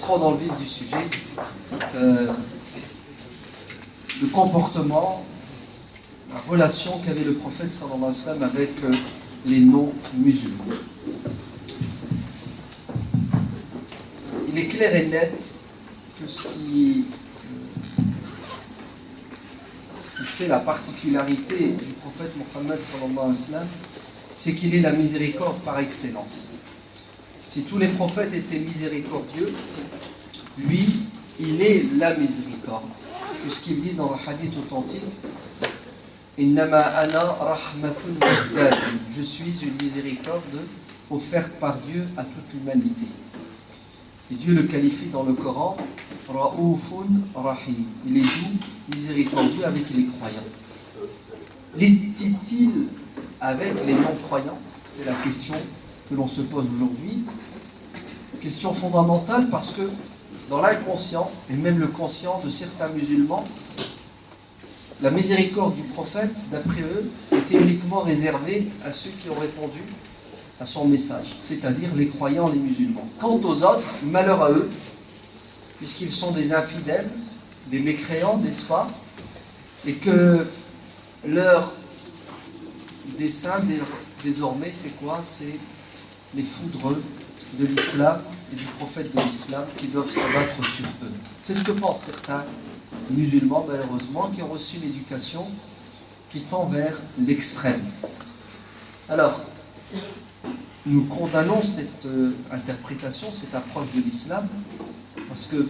entrons dans le vif du sujet, le comportement, la relation qu'avait le prophète sallallahu alayhi wa sallam avec les non-musulmans. Il est clair et net que ce qui fait la particularité du prophète Mohammed sallallahu alayhi wa sallam, c'est qu'il est la miséricorde par excellence. Si tous les prophètes étaient miséricordieux, lui, il est la miséricorde. Puisqu'il dit dans le hadith authentique, Innama ana rahmatun lil-alamin. Je suis une miséricorde offerte par Dieu à toute l'humanité. Et Dieu le qualifie dans le Coran, Ra'oufun Rahim. Il est doux, miséricordieux avec les croyants. L'est-il avec les non-croyants? C'est la question que l'on se pose aujourd'hui. Question fondamentale parce que dans l'inconscient, et même le conscient de certains musulmans, la miséricorde du prophète, d'après eux, était uniquement réservée à ceux qui ont répondu à son message, c'est-à-dire les croyants, les musulmans. Quant aux autres, malheur à eux, puisqu'ils sont des infidèles, des mécréants, n'est-ce pas, et que leur dessein, désormais, c'est quoi? C'est les foudres de l'islam et du prophète de l'islam qui doivent s'abattre sur eux. C'est ce que pensent certains musulmans, malheureusement, qui ont reçu une éducation qui tend vers l'extrême. Alors, nous condamnons cette interprétation, cette approche de l'islam, parce que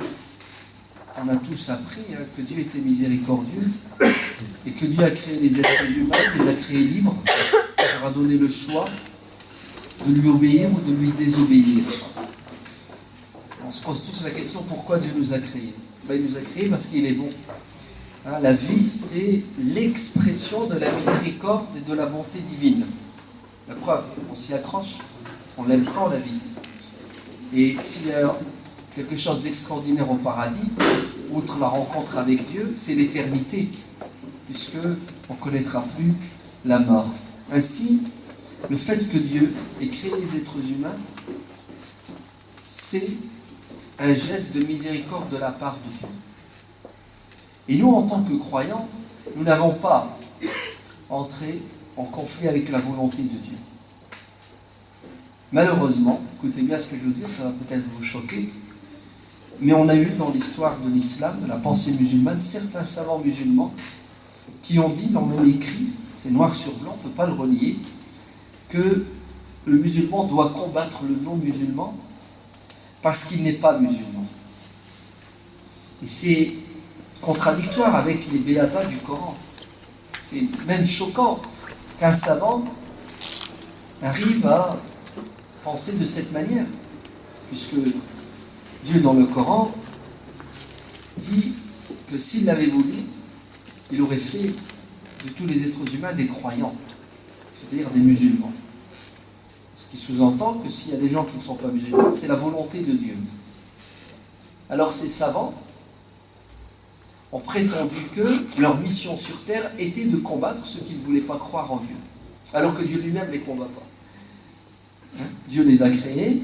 on a tous appris que Dieu était miséricordieux et que Dieu a créé les êtres humains, il les a créés libres, il leur a donné le choix de lui obéir ou de lui désobéir. On se pose tous la question, pourquoi Dieu nous a créés? Il nous a créés parce qu'il est bon. La vie, c'est l'expression de la miséricorde et de la bonté divine. La preuve, on s'y accroche, on l'aime tant la vie. Et s'il y a quelque chose d'extraordinaire au paradis, outre la rencontre avec Dieu, c'est l'éternité, puisqu'on ne connaîtra plus la mort. Ainsi, le fait que Dieu ait créé les êtres humains, c'est un geste de miséricorde de la part de Dieu. Et nous, en tant que croyants, nous n'avons pas entré en conflit avec la volonté de Dieu. Malheureusement, écoutez bien ce que je veux dire, ça va peut-être vous choquer, mais on a eu dans l'histoire de l'islam, de la pensée musulmane, certains savants musulmans qui ont dit, l'ont même écrit, c'est noir sur blanc, on ne peut pas le relier, que le musulman doit combattre le non-musulman parce qu'il n'est pas musulman. Et c'est contradictoire avec les béatas du Coran. C'est même choquant qu'un savant arrive à penser de cette manière, puisque Dieu dans le Coran dit que s'il l'avait voulu, il aurait fait de tous les êtres humains des croyants, c'est-à-dire des musulmans. Ce qui sous-entend que s'il y a des gens qui ne sont pas musulmans, c'est la volonté de Dieu. Alors ces savants ont prétendu que leur mission sur terre était de combattre ceux qui ne voulaient pas croire en Dieu, alors que Dieu lui-même ne les combat pas. Dieu les a créés,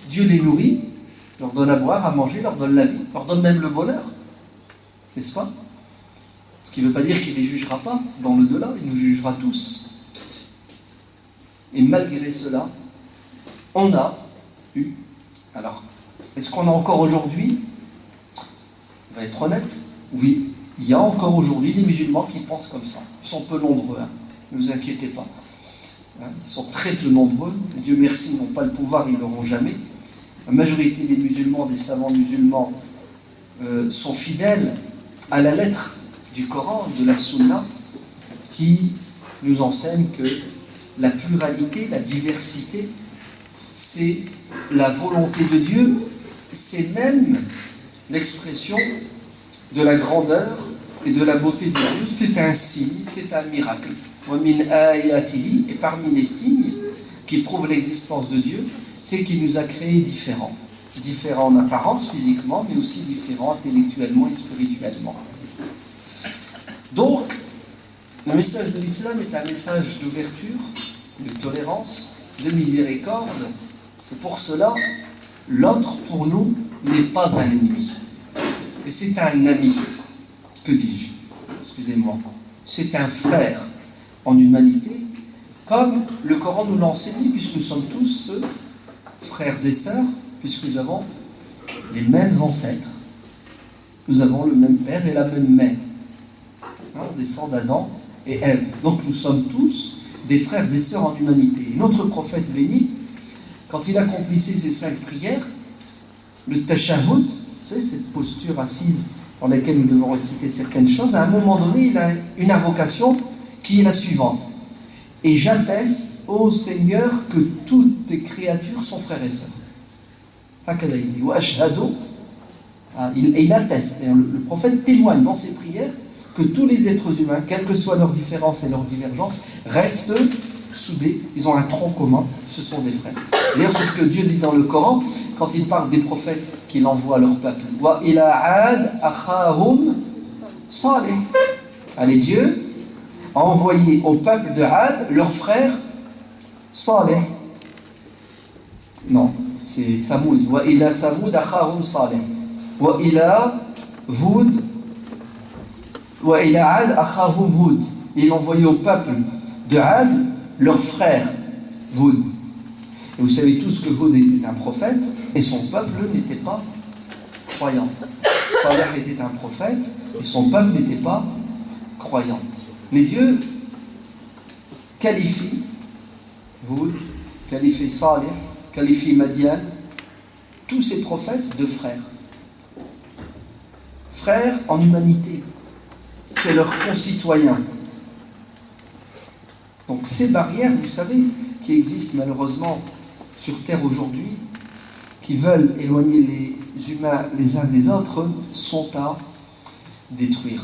Dieu les nourrit, leur donne à boire, à manger, leur donne la vie, leur donne même le bonheur, n'est-ce pas? Ce qui ne veut pas dire qu'il ne les jugera pas dans le delà, il nous jugera tous. Et malgré cela, on a eu, alors, est-ce qu'on a encore aujourd'hui, on va être honnête, oui, il y a encore aujourd'hui des musulmans qui pensent comme ça. Ils sont peu nombreux, ne vous inquiétez pas. Ils sont très peu nombreux, Dieu merci, ils n'ont pas le pouvoir, ils ne l'auront jamais. La majorité des musulmans, des savants musulmans, sont fidèles à la lettre du Coran, de la Sunna, qui nous enseigne que la pluralité, la diversité, c'est la volonté de Dieu, c'est même l'expression de la grandeur et de la beauté de Dieu. C'est un signe, c'est un miracle. Et parmi les signes qui prouvent l'existence de Dieu, c'est qu'il nous a créés différents. Différents en apparence, physiquement, mais aussi différents intellectuellement et spirituellement. Donc, le message de l'islam est un message d'ouverture, de tolérance, de miséricorde. C'est pour cela, l'autre pour nous n'est pas un ennemi. Et c'est un ami. Que dis-je? Excusez-moi. C'est un frère en humanité, comme le Coran nous l'a enseigné, puisque nous sommes tous frères et sœurs, puisque nous avons les mêmes ancêtres. Nous avons le même père et la même mère. On descend d'Adam et Ève. Donc nous sommes tous des frères et sœurs en humanité. Et notre prophète béni, quand il accomplissait ses 5 prières, le tashahhud, vous savez, cette posture assise dans laquelle nous devons réciter certaines choses, à un moment donné, il a une invocation qui est la suivante. Et j'atteste, ô Seigneur, que toutes tes créatures sont frères et sœurs. Hakada il dit, wa ashhadu, il atteste, et le prophète témoigne dans ses prières que tous les êtres humains, quelles que soient leurs différences et leurs divergences, restent soudés, ils ont un tronc commun, ce sont des frères. D'ailleurs, c'est ce que Dieu dit dans le Coran, quand il parle des prophètes qu'il envoie à leur peuple. Wa ila 'ad akhahum salih. Allez, Dieu a envoyé au peuple de 'Ad leur frère Salih. Non, c'est Thamoud. Wa ila Thamoud akhahum salih. Wa ila Hud. Wa ila 'Ad akhahum Hud. Il a envoyé au peuple de 'Ad leur frère Hud. Et vous savez tous que Hud était un prophète et son peuple n'était pas croyant. Salih était un prophète et son peuple n'était pas croyant. Mais Dieu qualifie Hud, qualifie Salih, qualifie Madian, tous ces prophètes de frères. Frères en humanité, c'est leurs concitoyens. Donc ces barrières, vous savez, qui existent malheureusement sur Terre aujourd'hui, qui veulent éloigner les humains les uns des autres, sont à détruire.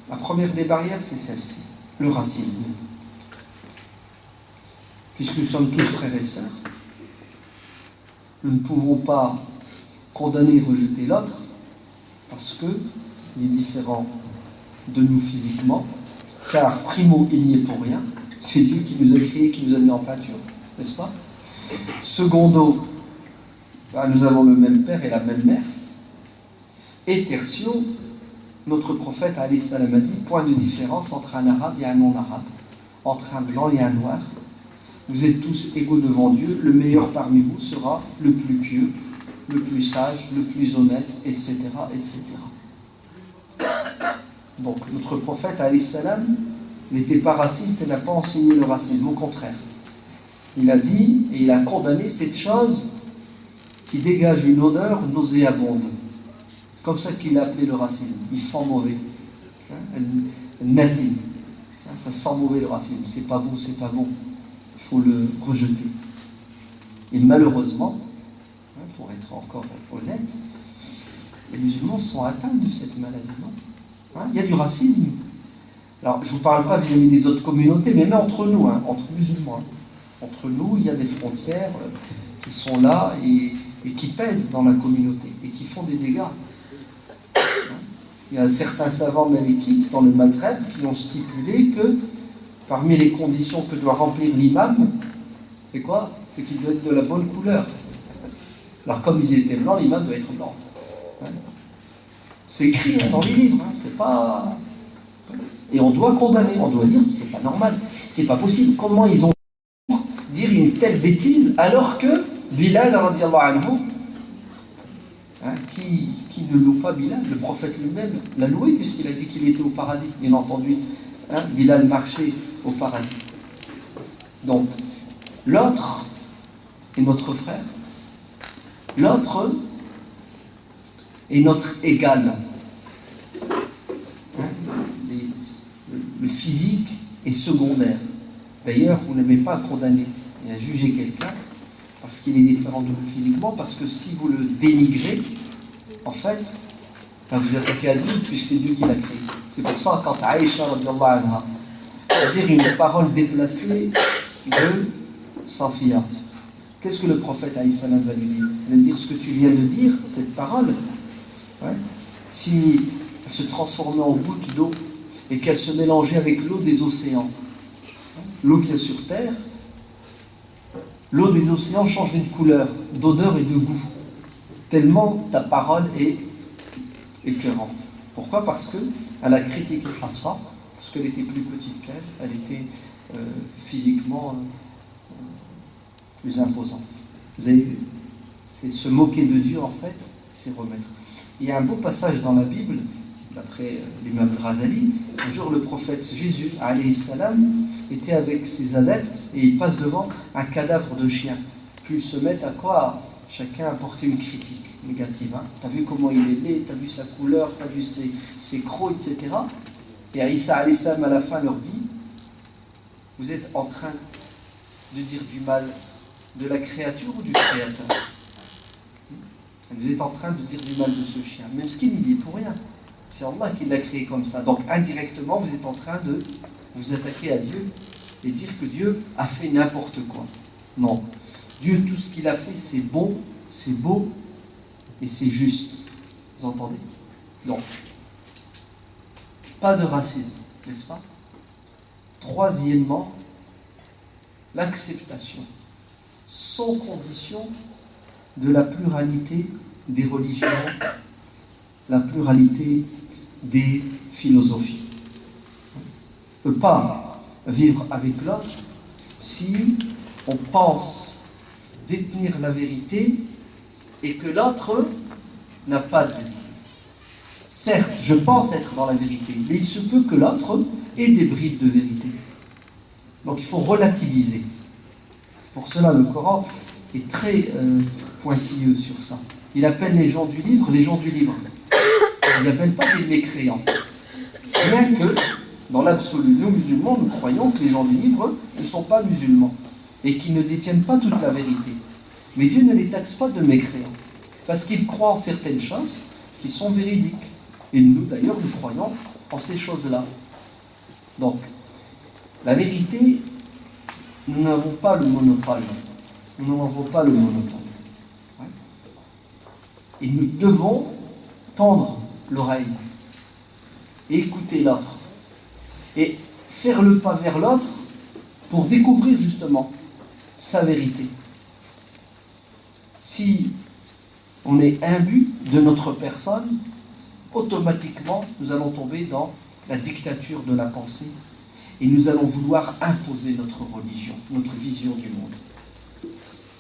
La première des barrières, c'est celle-ci, le racisme. Puisque nous sommes tous frères et sœurs, nous ne pouvons pas condamner et rejeter l'autre parce qu'il est différent de nous physiquement, car primo, il n'y est pour rien, c'est Dieu qui nous a créés, qui nous a mis en peinture, n'est-ce pas? Secondo, nous avons le même père et la même mère. Et tertio, notre prophète alayhi salam a dit, point de différence entre un arabe et un non-arabe, entre un blanc et un noir. Vous êtes tous égaux devant Dieu, le meilleur parmi vous sera le plus pieux, le plus sage, le plus honnête, etc. etc. Donc notre prophète alayhi salam n'était pas raciste et n'a pas enseigné le racisme, au contraire. Il a dit et il a condamné cette chose qui dégage une odeur nauséabonde. Comme ça qu'il a appelé le racisme. Il sent mauvais. Nadim. Ça sent mauvais le racisme. C'est pas bon, c'est pas bon. Il faut le rejeter. Et malheureusement, pour être encore honnête, les musulmans sont atteints de cette maladie, non? Il y a du racisme. Alors, je ne vous parle pas vis-à-vis des autres communautés, mais même entre nous, entre musulmans. Entre nous, il y a des frontières qui sont là et qui pèsent dans la communauté et qui font des dégâts. Il y a certains savants malékites dans le Maghreb qui ont stipulé que parmi les conditions que doit remplir l'imam, c'est quoi? C'est qu'il doit être de la bonne couleur. Alors comme ils étaient blancs, l'imam doit être blanc. C'est écrit dans les livres, c'est pas... Et on doit condamner, on doit dire c'est pas normal, c'est pas possible. Comment ils ont dire une telle bêtise alors que Bilal radiallahu anhu, qui ne loue pas Bilal, le prophète lui-même l'a loué puisqu'il a dit qu'il était au paradis, bien entendu, Bilal marchait au paradis. Donc l'autre est notre frère, l'autre est notre égal. Le physique est secondaire. D'ailleurs, vous n'aimez pas condamner et à juger quelqu'un parce qu'il est différent de vous physiquement, parce que si vous le dénigrez, en fait, vous attaquez à Dieu, puisque c'est Dieu qui l'a créé. C'est pour ça, quand Aïcha, radiallahu anha, c'est-à-dire une parole déplacée de Safia, qu'est-ce que le prophète alayhi salam va lui dire? Il va lui dire ce que tu viens de dire, cette parole, si elle se transformait en goutte d'eau et qu'elle se mélangeait avec l'eau des océans, l'eau qu'il y a sur terre, l'eau des océans changerait de couleur, d'odeur et de goût. tellement ta parole est écœurante. Pourquoi? Parce qu'elle a critiqué Hafsa, parce qu'elle était plus petite qu'elle, elle était physiquement plus imposante. Vous avez vu? C'est se moquer de Dieu, en fait, c'est remettre. Il y a un beau passage dans la Bible, d'après l'imam al-Ghazali. Un jour, le prophète Jésus, alayhi salam, était avec ses adeptes et il passe devant un cadavre de chien. Puis ils se mettent à quoi? Chacun apporter une critique négative. Hein. T'as vu comment il est laid, t'as vu sa couleur, t'as vu ses crocs, etc. Et Isa alayhi salam, à la fin, leur dit: vous êtes en train de dire du mal de la créature ou du créateur? Vous êtes en train de dire du mal de ce chien. Même ce qu'il n'y est pour rien. C'est Allah qui l'a créé comme ça. Donc indirectement, vous êtes en train de vous attaquer à Dieu et dire que Dieu a fait n'importe quoi. Non. Dieu, tout ce qu'il a fait, c'est bon, c'est beau et c'est juste. Vous entendez? Donc, pas de racisme, n'est-ce pas? Troisièmement, l'acceptation, sans condition, de la pluralité des religions, la pluralité des philosophies. On ne peut pas vivre avec l'autre si on pense détenir la vérité et que l'autre n'a pas de vérité. Certes, je pense être dans la vérité, mais il se peut que l'autre ait des bribes de vérité. Donc il faut relativiser. Pour cela, le Coran est très pointilleux sur ça. Il appelle les gens du livre les gens du livre. Il les appelle pas des mécréants. Bien que, dans l'absolu, nous musulmans, nous croyons que les gens du livre ne sont pas musulmans et qu'ils ne détiennent pas toute la vérité. Mais Dieu ne les taxe pas de mécréants, parce qu'ils croient en certaines choses qui sont véridiques. Et nous, d'ailleurs, nous croyons en ces choses-là. Donc, la vérité, nous n'avons pas le monopole. Nous n'en avons pas le monopole. Ouais. Et nous devons tendre l'oreille et écouter l'autre. Et faire le pas vers l'autre pour découvrir justement sa vérité. Si on est imbu de notre personne, automatiquement, nous allons tomber dans la dictature de la pensée et nous allons vouloir imposer notre religion, notre vision du monde.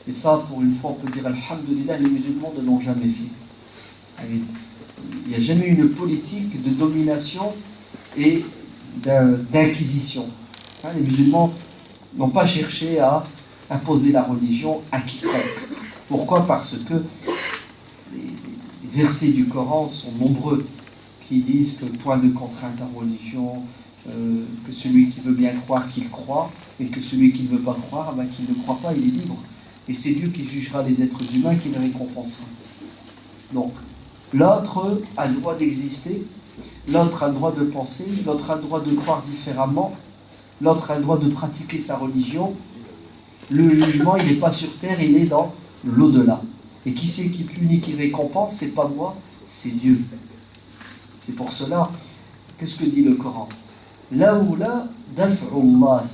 Et ça, pour une fois, on peut dire alhamdoulilah, les musulmans ne l'ont jamais fait. Il n'y a jamais eu une politique de domination et d'inquisition. Les musulmans n'ont pas cherché à imposer la religion à quiconque. Pourquoi? Parce que les versets du Coran sont nombreux qui disent que point de contrainte à religion, que celui qui veut bien croire qu'il croit, et que celui qui ne veut pas croire, qu'il ne croit pas, il est libre. Et c'est Dieu qui jugera les êtres humains, qui les récompensera. Donc, l'autre a le droit d'exister, l'autre a le droit de penser, l'autre a le droit de croire différemment, l'autre a le droit de pratiquer sa religion. Le jugement, il n'est pas sur terre, il est dans l'au-delà. Et qui c'est qui punit, qui récompense? C'est pas moi, c'est Dieu. C'est pour cela, qu'est-ce que dit le Coran? Laoula daf'ullahi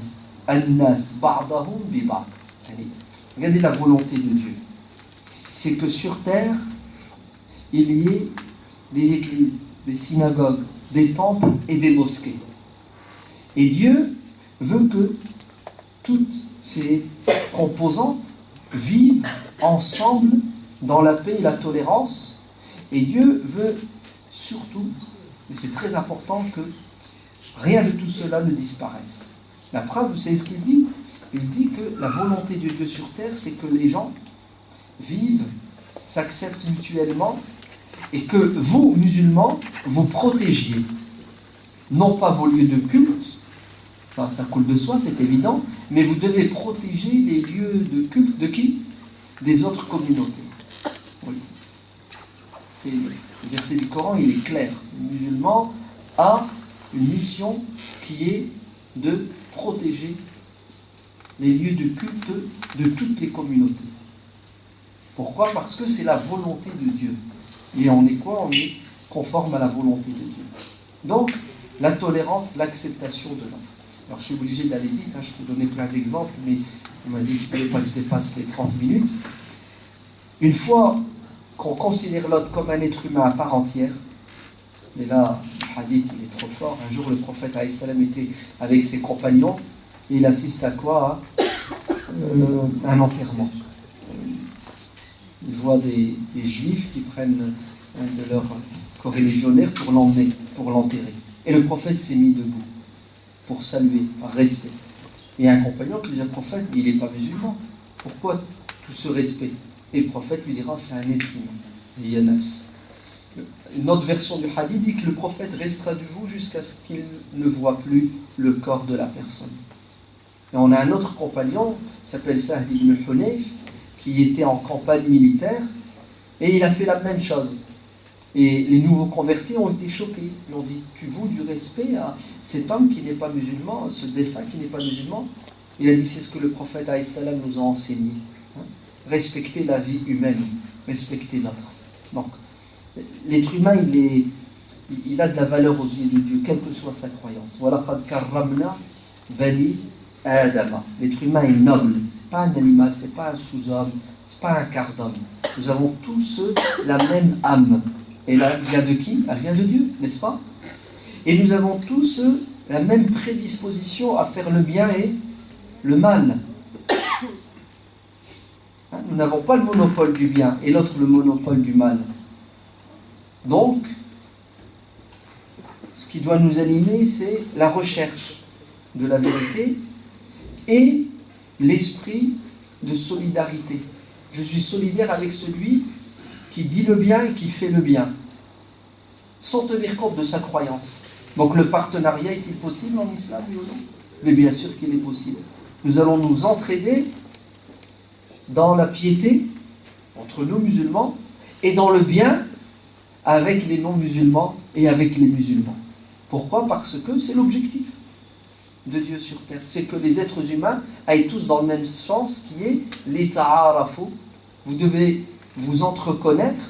an-nas ba'dahum bi ba'd. Regardez la volonté de Dieu. C'est que sur terre, il y ait des églises, des synagogues, des temples et des mosquées. Et Dieu veut que toutes ces composantes vivent ensemble dans la paix et la tolérance. Et Dieu veut surtout, et c'est très important, que rien de tout cela ne disparaisse. La preuve, vous savez ce qu'il dit? Il dit que la volonté de Dieu sur terre, c'est que les gens vivent, s'acceptent mutuellement, et que vous, musulmans, vous protégiez, non pas vos lieux de culte, enfin, ça coule de soi, c'est évident, mais vous devez protéger les lieux de culte de qui? Des autres communautés. Oui. Le verset du Coran, il est clair. Le musulman a une mission qui est de protéger les lieux de culte de toutes les communautés. Pourquoi? Parce que c'est la volonté de Dieu. Et on est quoi? On est conforme à la volonté de Dieu. Donc, la tolérance, l'acceptation de l'autre. Alors, je suis obligé d'aller vite, je peux donner plein d'exemples, mais on m'a dit qu'il ne fallait pas que je dépasse les 30 minutes. Une fois qu'on considère l'autre comme un être humain à part entière. Et là, le hadith, il est trop fort. Un jour, le prophète alayhi salam était avec ses compagnons et il assiste à quoi? Un enterrement. Il voit des juifs qui prennent un de leurs coreligionnaires pour l'emmener, pour l'enterrer. Et le prophète s'est mis debout pour saluer, par respect. Et un compagnon qui lui dit: prophète, il n'est pas musulman. Pourquoi tout ce respect? Et le prophète lui dira: c'est un être humain. Il y a nafs. Une autre version du hadith dit que le prophète restera debout jusqu'à ce qu'il ne voit plus le corps de la personne. Et on a un autre compagnon, qui s'appelle Sahl ibn Hunayf, qui était en campagne militaire, et il a fait la même chose. Et les nouveaux convertis ont été choqués. Ils ont dit: tu voues du respect à cet homme qui n'est pas musulman, ce défunt qui n'est pas musulman? Il a dit: c'est ce que le prophète alayhi salam nous a enseigné. Respecter la vie humaine, respecter l'autre. Donc, l'être humain, il a de la valeur aux yeux de Dieu, quelle que soit sa croyance. وَلَقَدْ كَرَّمْنَا بَنِي آدَمَ. L'être humain est noble, c'est pas un animal, c'est pas un sous-homme, c'est pas un quart d'homme. Nous avons tous la même âme. Et là, elle vient de qui? Elle vient de Dieu, n'est-ce pas? Et nous avons tous la même prédisposition à faire le bien et le mal. Nous n'avons pas le monopole du bien et l'autre le monopole du mal. Donc, ce qui doit nous animer, c'est la recherche de la vérité et l'esprit de solidarité. Je suis solidaire avec celui qui dit le bien et qui fait le bien, sans tenir compte de sa croyance. Donc le partenariat est-il possible en islam, oui ou non? Mais bien sûr qu'il est possible. Nous allons nous entraider dans la piété entre nous musulmans et dans le bien avec les non-musulmans et avec les musulmans. Pourquoi? Parce que c'est l'objectif de Dieu sur terre. C'est que les êtres humains aillent tous dans le même sens, qui est l'ita'arafu. Vous devez vous entreconnaître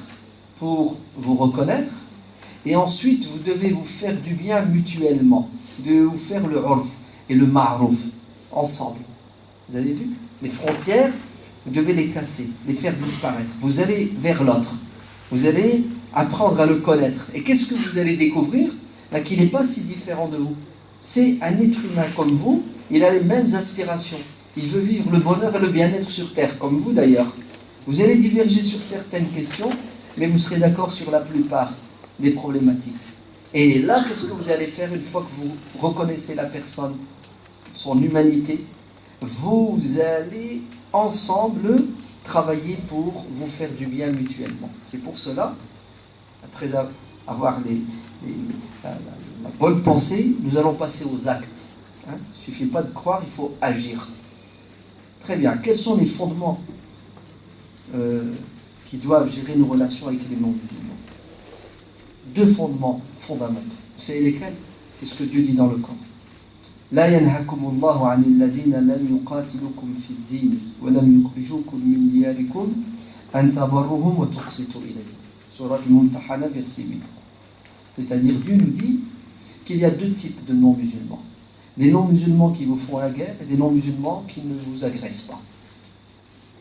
pour vous reconnaître, et ensuite vous devez vous faire du bien mutuellement. Vous devez vous faire le urf et le ma'rouf ensemble. Vous avez vu? Les frontières, vous devez les casser, les faire disparaître. Vous allez vers l'autre. Vous allez apprendre à le connaître. Et qu'est-ce que vous allez découvrir? Là, qu'il n'est pas si différent de vous. C'est un être humain comme vous, il a les mêmes aspirations. Il veut vivre le bonheur et le bien-être sur terre, comme vous d'ailleurs. Vous allez diverger sur certaines questions, mais vous serez d'accord sur la plupart des problématiques. Et là, qu'est-ce que vous allez faire une fois que vous reconnaissez la personne, son humanité? Vous allez ensemble travailler pour vous faire du bien mutuellement. C'est pour cela, après avoir la bonne pensée, nous allons passer aux actes. Il ne suffit pas de croire, il faut agir. Très bien. Quels sont les fondements qui doivent gérer nos relations avec les non-musulmans? Deux fondements fondamentaux. Vous savez lesquels? C'est ce que Dieu dit dans le Coran. لا ينهاكم الله عن الذين لم يقاتلوكم في الدين ولم يخرجوكم من دياركم أن تبروهم وتقسطوا إليهم. Surat Al-Mumtahana, verset 8. C'est-à-dire, Dieu nous dit qu'il y a deux types de non-musulmans. Des non-musulmans qui vous font la guerre et des non-musulmans qui ne vous agressent pas.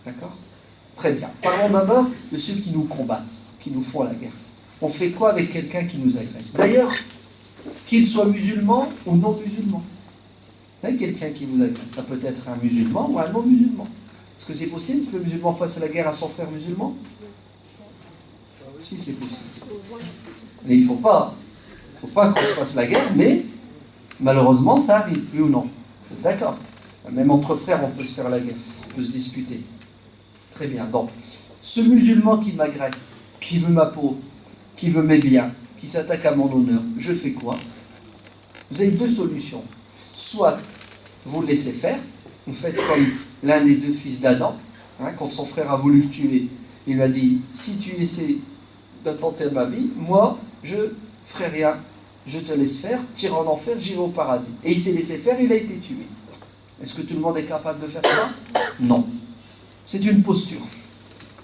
D'accord? Très bien. Parlons d'abord de ceux qui nous combattent, qui nous font la guerre. On fait quoi avec quelqu'un qui nous agresse? D'ailleurs, qu'il soit musulman ou non-musulman. Vous savez, quelqu'un qui vous agresse, ça peut être un musulman ou un non-musulman. Est-ce que c'est possible que le musulman fasse la guerre à son frère musulman? Si, c'est possible. Mais il ne faut pas qu'on se fasse la guerre, mais malheureusement, ça arrive, oui ou non? D'accord. Même entre frères, on peut se faire la guerre, on peut se disputer. Très bien. Donc, ce musulman qui m'agresse, qui veut ma peau, qui veut mes biens, qui s'attaque à mon honneur, je fais quoi? Vous avez deux solutions. Soit vous le laissez faire, vous faites comme l'un des deux fils d'Adam, quand son frère a voulu le tuer, il lui a dit: si tu essaies d'attenter à ma vie, moi je ferai rien, je te laisse faire, tire en enfer, j'irai au paradis. Et il s'est laissé faire, il a été tué. Est-ce que tout le monde est capable de faire ça? Non. C'est une posture.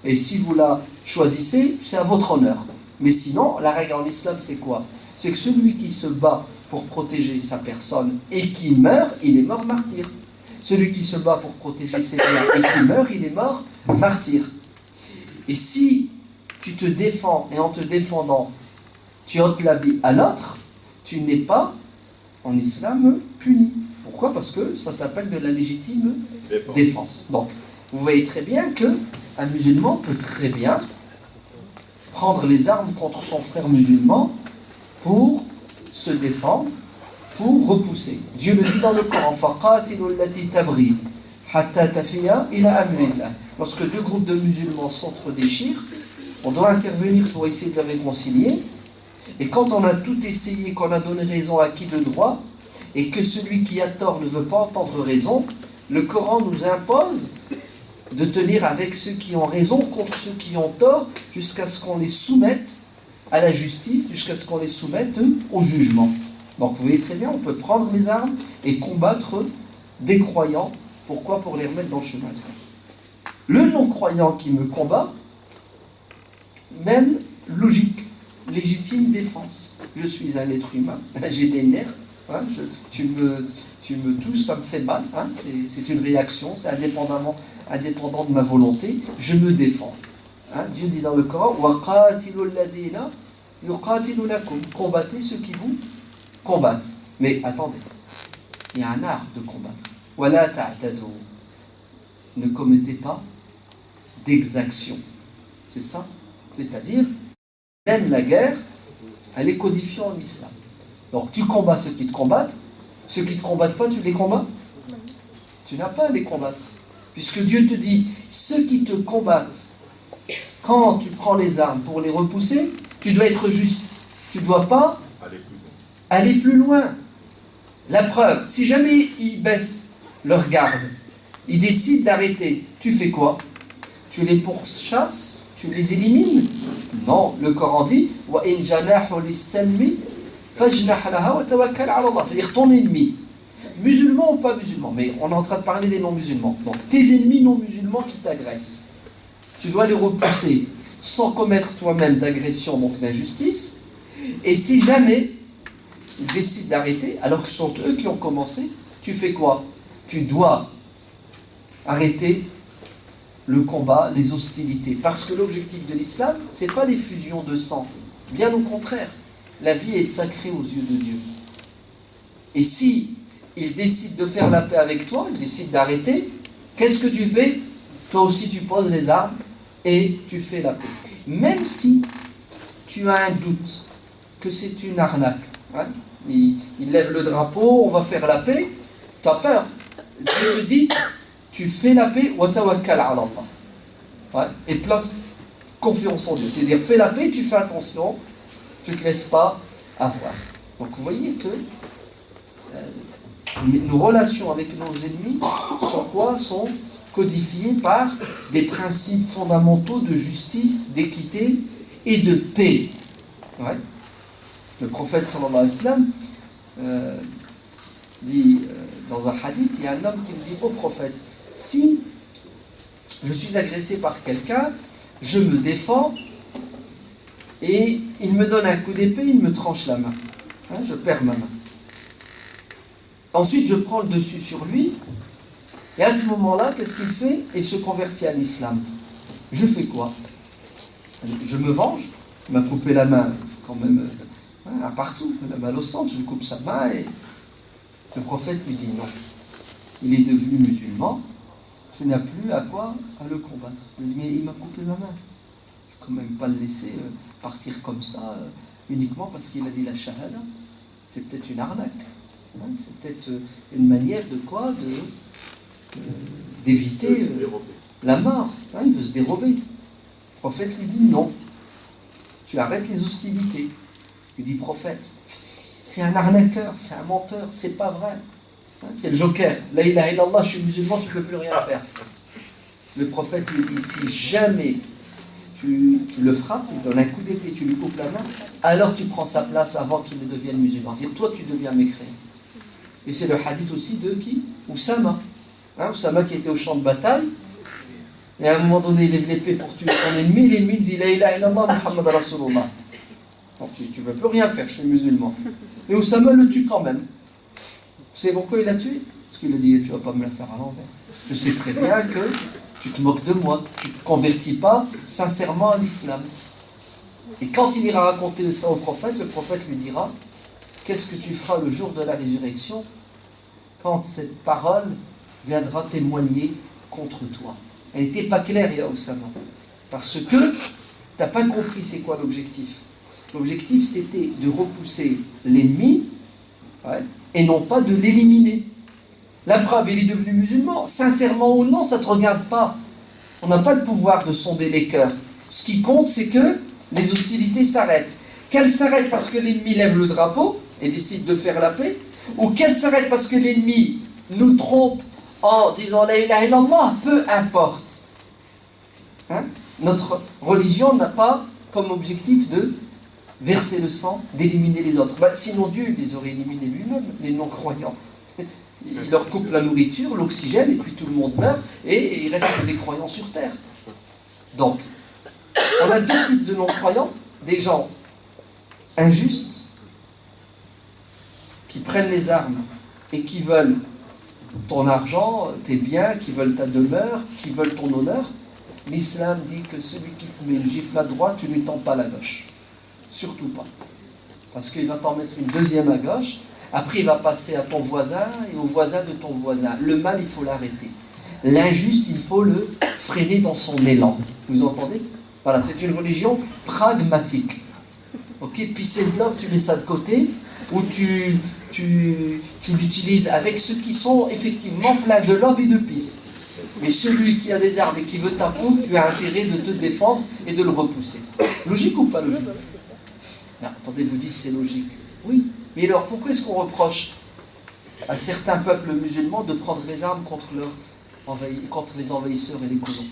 Et si vous la choisissez, c'est à votre honneur. Mais sinon, la règle en islam, c'est quoi? C'est que celui qui se bat pour protéger sa personne et qui meurt, il est mort martyr. Celui qui se bat pour protéger ses biens et qui meurt, il est mort martyr. Et si tu te défends et en te défendant, tu ôtes la vie à l'autre, tu n'es pas, en islam, puni. Pourquoi? Parce que ça s'appelle de la légitime défense. Donc, vous voyez très bien qu'un musulman peut très bien prendre les armes contre son frère musulman pour se défendre, pour repousser. Dieu le dit dans le Coran, فَقَاتِلُوا الَّتِي تَبْغِي حَتَّى تَفِيَ إِلَى أَمْرِ اللَّهِ. Lorsque deux groupes de musulmans s'entre-déchirent, on doit intervenir pour essayer de les réconcilier. Et quand on a tout essayé, qu'on a donné raison à qui de droit, et que celui qui a tort ne veut pas entendre raison, le Coran nous impose de tenir avec ceux qui ont raison contre ceux qui ont tort, jusqu'à ce qu'on les soumette à la justice, jusqu'à ce qu'on les soumette au jugement. Donc vous voyez très bien, on peut prendre les armes et combattre des croyants. Pourquoi? Pour les remettre dans le chemin de Dieu. Le non-croyant qui me combat, même logique, légitime défense. Je suis un être humain, j'ai des nerfs, hein, tu me touches, ça me fait mal, hein, c'est une réaction, c'est indépendant de ma volonté, je me défends. Hein, Dieu dit dans le Coran, وَقَاتِلُوا الَّذِينَ يُقَاتِلُونَكُمْ. Combattez ceux qui vous combattent. Mais attendez, il y a un art de combattre. وَلَا تَعْتَدُوا. Ne commettez pas d'exaction. C'est ça? C'est-à-dire, même la guerre, elle est codifiée en islam. Donc tu combats ceux qui te combattent ne te combattent pas, tu les combats? Tu n'as pas à les combattre. Puisque Dieu te dit, ceux qui te combattent, quand tu prends les armes pour les repousser, tu dois être juste. Tu ne dois pas aller plus loin. La preuve, si jamais ils baissent leur garde, ils décident d'arrêter, tu fais quoi? Tu les pourchasses? Tu les élimines? Non, le Coran dit وَإِنْ جَنَاحُوا لِلسَّلْمِ فَاجْنَحْ لَهَا وَتَوَكَّلْ عَلَى اللَّهِ. C'est-à-dire ton ennemi, musulman ou pas musulman, mais on est en train de parler des non-musulmans. Donc tes ennemis non-musulmans qui t'agressent, tu dois les repousser sans commettre toi-même d'agression, donc d'injustice. Et si jamais ils décident d'arrêter, alors que ce sont eux qui ont commencé, tu fais quoi? Tu dois arrêter le combat, les hostilités. Parce que l'objectif de l'islam, ce n'est pas les fusions de sang. Bien au contraire, la vie est sacrée aux yeux de Dieu. Et si il décide de faire la paix avec toi, il décide d'arrêter, qu'est-ce que tu fais? Toi aussi tu poses les armes et tu fais la paix. Même si tu as un doute que c'est une arnaque, hein? Il lève le drapeau, on va faire la paix, tu as peur. Dieu te dit, tu fais la paix, wa tawakkal ala Allah. Ouais, et place confiance en Dieu. C'est-à-dire, fais la paix, tu fais attention, tu ne te laisses pas avoir. Donc vous voyez que nos relations avec nos ennemis sont codifiées par des principes fondamentaux de justice, d'équité et de paix. Ouais. Le prophète sallallahu alayhi wa sallam dit dans un hadith, il y a un homme qui me dit au prophète, si je suis agressé par quelqu'un, je me défends et il me donne un coup d'épée, il me tranche la main. Hein, je perds ma main. Ensuite, je prends le dessus sur lui et à ce moment-là, qu'est-ce qu'il fait? Il se convertit à l'islam. Je fais quoi? Je me venge. Il m'a coupé la main quand même partout, la mal au centre, je coupe sa main et le prophète lui dit non. Il est devenu musulman. Tu n'as plus à quoi? À le combattre. Il dit, mais il m'a coupé ma main. Je ne vais quand même pas le laisser partir comme ça, uniquement parce qu'il a dit la shahada. C'est peut-être une arnaque. Hein, c'est peut-être une manière de quoi? D'éviter la mort. Hein, il veut se dérober. Le prophète lui dit non. Tu arrêtes les hostilités. Il dit prophète, c'est un arnaqueur, c'est un menteur, c'est pas vrai. C'est le joker. La ilaha illallah, je suis musulman, tu ne peux plus rien faire. Le prophète lui dit, si jamais tu le frappes, tu lui donnes un coup d'épée, tu lui coupes la main, alors tu prends sa place avant qu'il ne devienne musulman. C'est-à-dire, toi, tu deviens mécréant. Et c'est le hadith aussi de qui? Oussama. Hein, Oussama qui était au champ de bataille, et à un moment donné, il lève l'épée pour tuer son ennemi, l'ennemi lui dit, la ilaha illallah, Muhammad Rasulullah. Donc tu ne peux plus rien faire, je suis musulman. Et Oussama le tue quand même. Vous savez pourquoi il l'a tué? Parce qu'il a dit, tu ne vas pas me la faire à l'envers. Je sais très bien que tu te moques de moi, tu ne te convertis pas sincèrement à l'islam. Et quand il ira raconter ça au prophète, le prophète lui dira, qu'est-ce que tu feras le jour de la résurrection quand cette parole viendra témoigner contre toi? Elle n'était pas claire, Ya Oussama. Parce que tu n'as pas compris c'est quoi l'objectif. L'objectif, c'était de repousser l'ennemi, ouais, et non pas de l'éliminer. La preuve, il est devenu musulman. Sincèrement ou non, ça ne te regarde pas. On n'a pas le pouvoir de sonder les cœurs. Ce qui compte, c'est que les hostilités s'arrêtent. Qu'elles s'arrêtent parce que l'ennemi lève le drapeau et décide de faire la paix, ou qu'elles s'arrêtent parce que l'ennemi nous trompe en disant la ilaha illallah, peu importe. Hein? Notre religion n'a pas comme objectif de verser le sang, d'éliminer les autres. Sinon Dieu les aurait éliminés lui-même, les non-croyants. Il leur coupe la nourriture, l'oxygène, et puis tout le monde meurt, et il reste des croyants sur terre. Donc, on a deux types de non-croyants, des gens injustes, qui prennent les armes et qui veulent ton argent, tes biens, qui veulent ta demeure, qui veulent ton honneur. L'islam dit que celui qui te met le gifle à droite, tu ne lui tends pas la gauche. Surtout pas. Parce qu'il va t'en mettre une deuxième à gauche, après il va passer à ton voisin et au voisin de ton voisin. Le mal, il faut l'arrêter. L'injuste, il faut le freiner dans son élan. Vous entendez? Voilà, c'est une religion pragmatique. Ok, peace and love, tu mets ça de côté, ou tu l'utilises avec ceux qui sont effectivement pleins de love et de peace. Mais celui qui a des armes et qui veut ta peau, tu as intérêt de te défendre et de le repousser. Logique ou pas logique? Non, attendez, vous dites c'est logique. Oui, mais alors pourquoi est-ce qu'on reproche à certains peuples musulmans de prendre les armes contre les envahisseurs et les colons?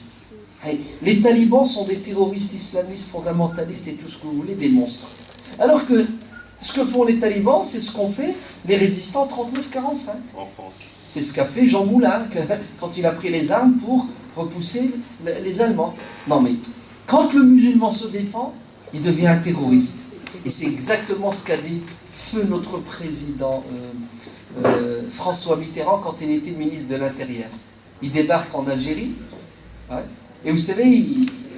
Les talibans sont des terroristes islamistes, fondamentalistes et tout ce que vous voulez, des monstres. Alors que ce que font les talibans, c'est ce qu'ont fait les résistants 39-45. En France. C'est ce qu'a fait Jean Moulin quand il a pris les armes pour repousser les Allemands. Non mais, quand le musulman se défend, il devient un terroriste. Et c'est exactement ce qu'a dit feu notre président François Mitterrand quand il était ministre de l'Intérieur. Il débarque en Algérie, ouais, et vous savez,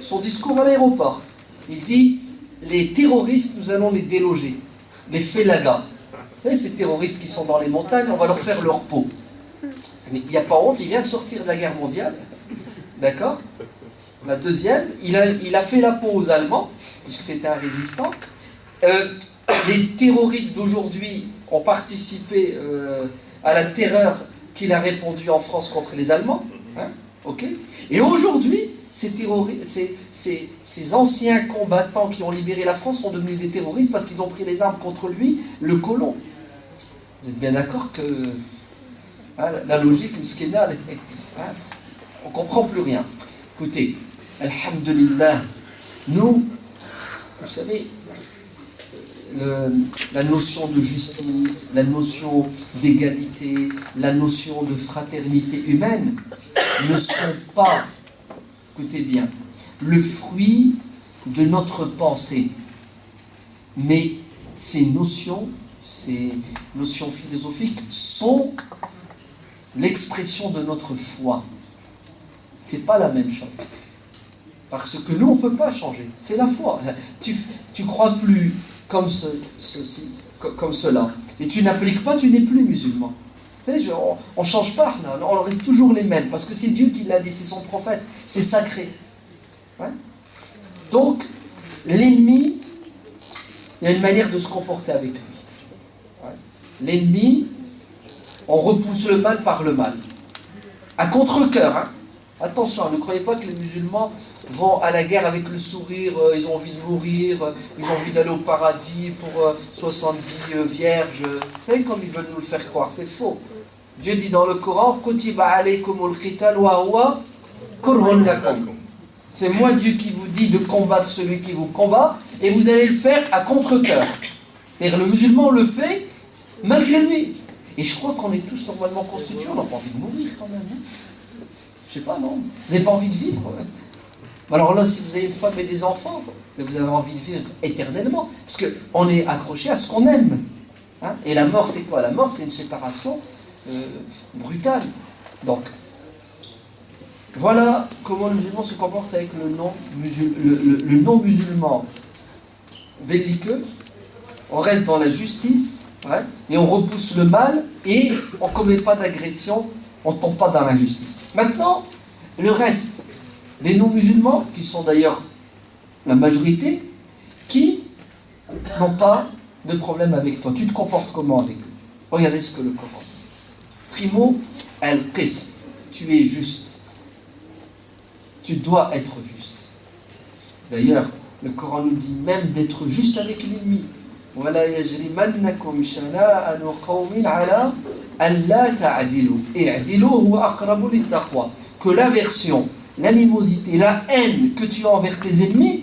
son discours à l'aéroport, il dit, les terroristes, nous allons les déloger, les félagas. Vous savez, ces terroristes qui sont dans les montagnes, on va leur faire leur peau. Mais il n'y a pas honte, il vient de sortir de la guerre mondiale, d'accord? La deuxième, il a fait la peau aux Allemands, puisque c'était un résistant. Les terroristes d'aujourd'hui ont participé à la terreur qu'il a répandue en France contre les Allemands. Hein, okay. Et aujourd'hui, ces anciens combattants qui ont libéré la France sont devenus des terroristes parce qu'ils ont pris les armes contre lui, le colon. Vous êtes bien d'accord que la logique, on ne comprend plus rien. Écoutez, alhamdulillah, nous, vous savez, la notion de justice, la notion d'égalité, la notion de fraternité humaine ne sont pas, écoutez bien, le fruit de notre pensée. Mais ces notions philosophiques sont l'expression de notre foi. C'est pas la même chose. Parce que nous, on ne peut pas changer. C'est la foi. Tu crois plus comme comme cela. Et tu n'appliques pas, tu n'es plus musulman. On ne change pas, on reste toujours les mêmes. Parce que c'est Dieu qui l'a dit, c'est son prophète. C'est sacré. Ouais. Donc, l'ennemi, il y a une manière de se comporter avec lui. Ouais. L'ennemi, on repousse le mal par le mal. À contre-cœur, hein. Attention, ne croyez pas que les musulmans vont à la guerre avec le sourire, ils ont envie de mourir, ils ont envie d'aller au paradis pour 70 vierges. Vous savez comme ils veulent nous le faire croire, c'est faux. Dieu dit dans le Coran, Kutiba alaykumul qital wa huwa kurhun lakum. C'est moi Dieu qui vous dit de combattre celui qui vous combat, et vous allez le faire à contre-cœur. Et le musulman le fait malgré lui. Et je crois qu'on est tous normalement constitués, on n'a pas envie de mourir quand même. Hein. Je sais pas, non. Vous n'avez pas envie de vivre. Ouais. Alors là, si vous avez une femme et des enfants, vous avez envie de vivre éternellement. Parce qu'on est accroché à ce qu'on aime. Hein. Et la mort, c'est quoi? La mort, c'est une séparation brutale. Donc, voilà comment le musulman se comporte avec le non-musulman. belliqueux, on reste dans la justice, ouais, et on repousse le mal, et on ne commet pas d'agression, on ne tombe pas dans l'injustice. Maintenant, le reste des non-musulmans, qui sont d'ailleurs la majorité, qui n'ont pas de problème avec toi. Tu te comportes comment avec eux? Regardez ce que le Coran dit. Primo, al-qist, tu es juste. Tu dois être juste. D'ailleurs, le Coran nous dit même d'être juste avec l'ennemi. وَلَا يَجْرِمَنَّكُمْ شَنَاءَ قَوْمٍ عَلَىٰ أَلَّا تَعْدِلُوا اعْدِلُوا هُوَ أَقْرَبُ لِلتَّقْوَى. Que l'aversion, l'animosité, la haine que tu as envers tes ennemis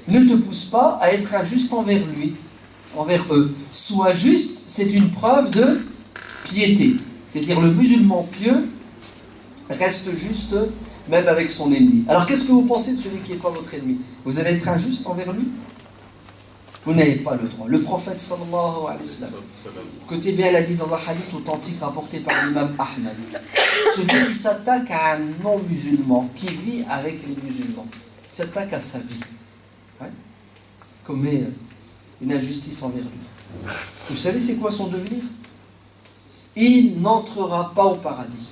ne te pousse pas à être injuste envers eux. Sois juste, c'est une preuve de piété. C'est-à-dire le musulman pieux reste juste même avec son ennemi. Alors qu'est-ce que vous pensez de celui qui n'est pas votre ennemi? Vous allez être injuste envers lui? Vous n'avez pas le droit. Le prophète sallallahu alayhi wa sallam, écoutez bien, il a dit dans un hadith authentique rapporté par l'imam Ahmad, celui qui s'attaque à un non-musulman, qui vit avec les musulmans, qui s'attaque à sa vie, ouais, commet une injustice envers lui. Vous savez c'est quoi son devenir? Il n'entrera pas au paradis.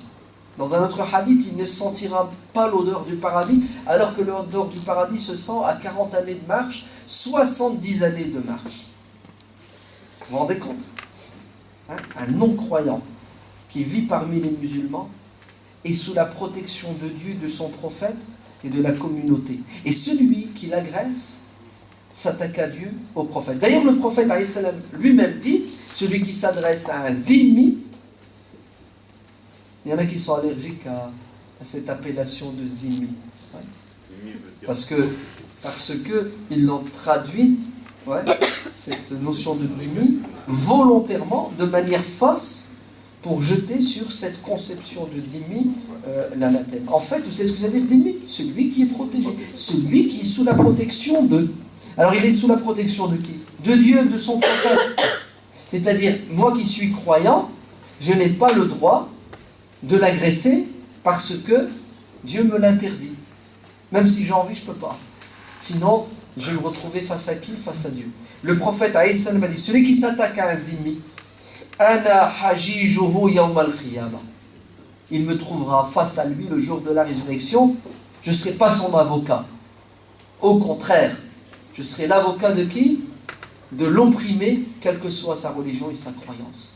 Dans un autre hadith, il ne sentira pas l'odeur du paradis, alors que l'odeur du paradis se sent à 40 années de marche, 70 années de marche. Vous vous rendez compte? Un non-croyant qui vit parmi les musulmans est sous la protection de Dieu, de son prophète et de la communauté. Et celui qui l'agresse s'attaque à Dieu, au prophète. D'ailleurs, le prophète lui-même dit, celui qui s'adresse à un dhimmi, il y en a qui sont allergiques à cette appellation de zimmi. Ouais. Parce que ils l'ont traduite, ouais, cette notion de zimmi, volontairement, de manière fausse, pour jeter sur cette conception de zimmi l'anathème. En fait, vous savez ce que ça veut dire zimmi? Celui qui est protégé, celui qui est sous la protection de. Alors il est sous la protection de qui? De Dieu, de son prophète. C'est-à-dire, moi qui suis croyant, je n'ai pas le droit de l'agresser parce que Dieu me l'interdit. Même si j'ai envie, je ne peux pas. Sinon, je vais me retrouver face à qui? Face à Dieu. Le prophète Aïssa m'a dit, celui qui s'attaque à un zimmi, Ana hajijuhu yawm al-qiyamah. Il me trouvera face à lui le jour de la résurrection. Je ne serai pas son avocat. Au contraire, je serai l'avocat de qui? De l'opprimé, quelle que soit sa religion et sa croyance.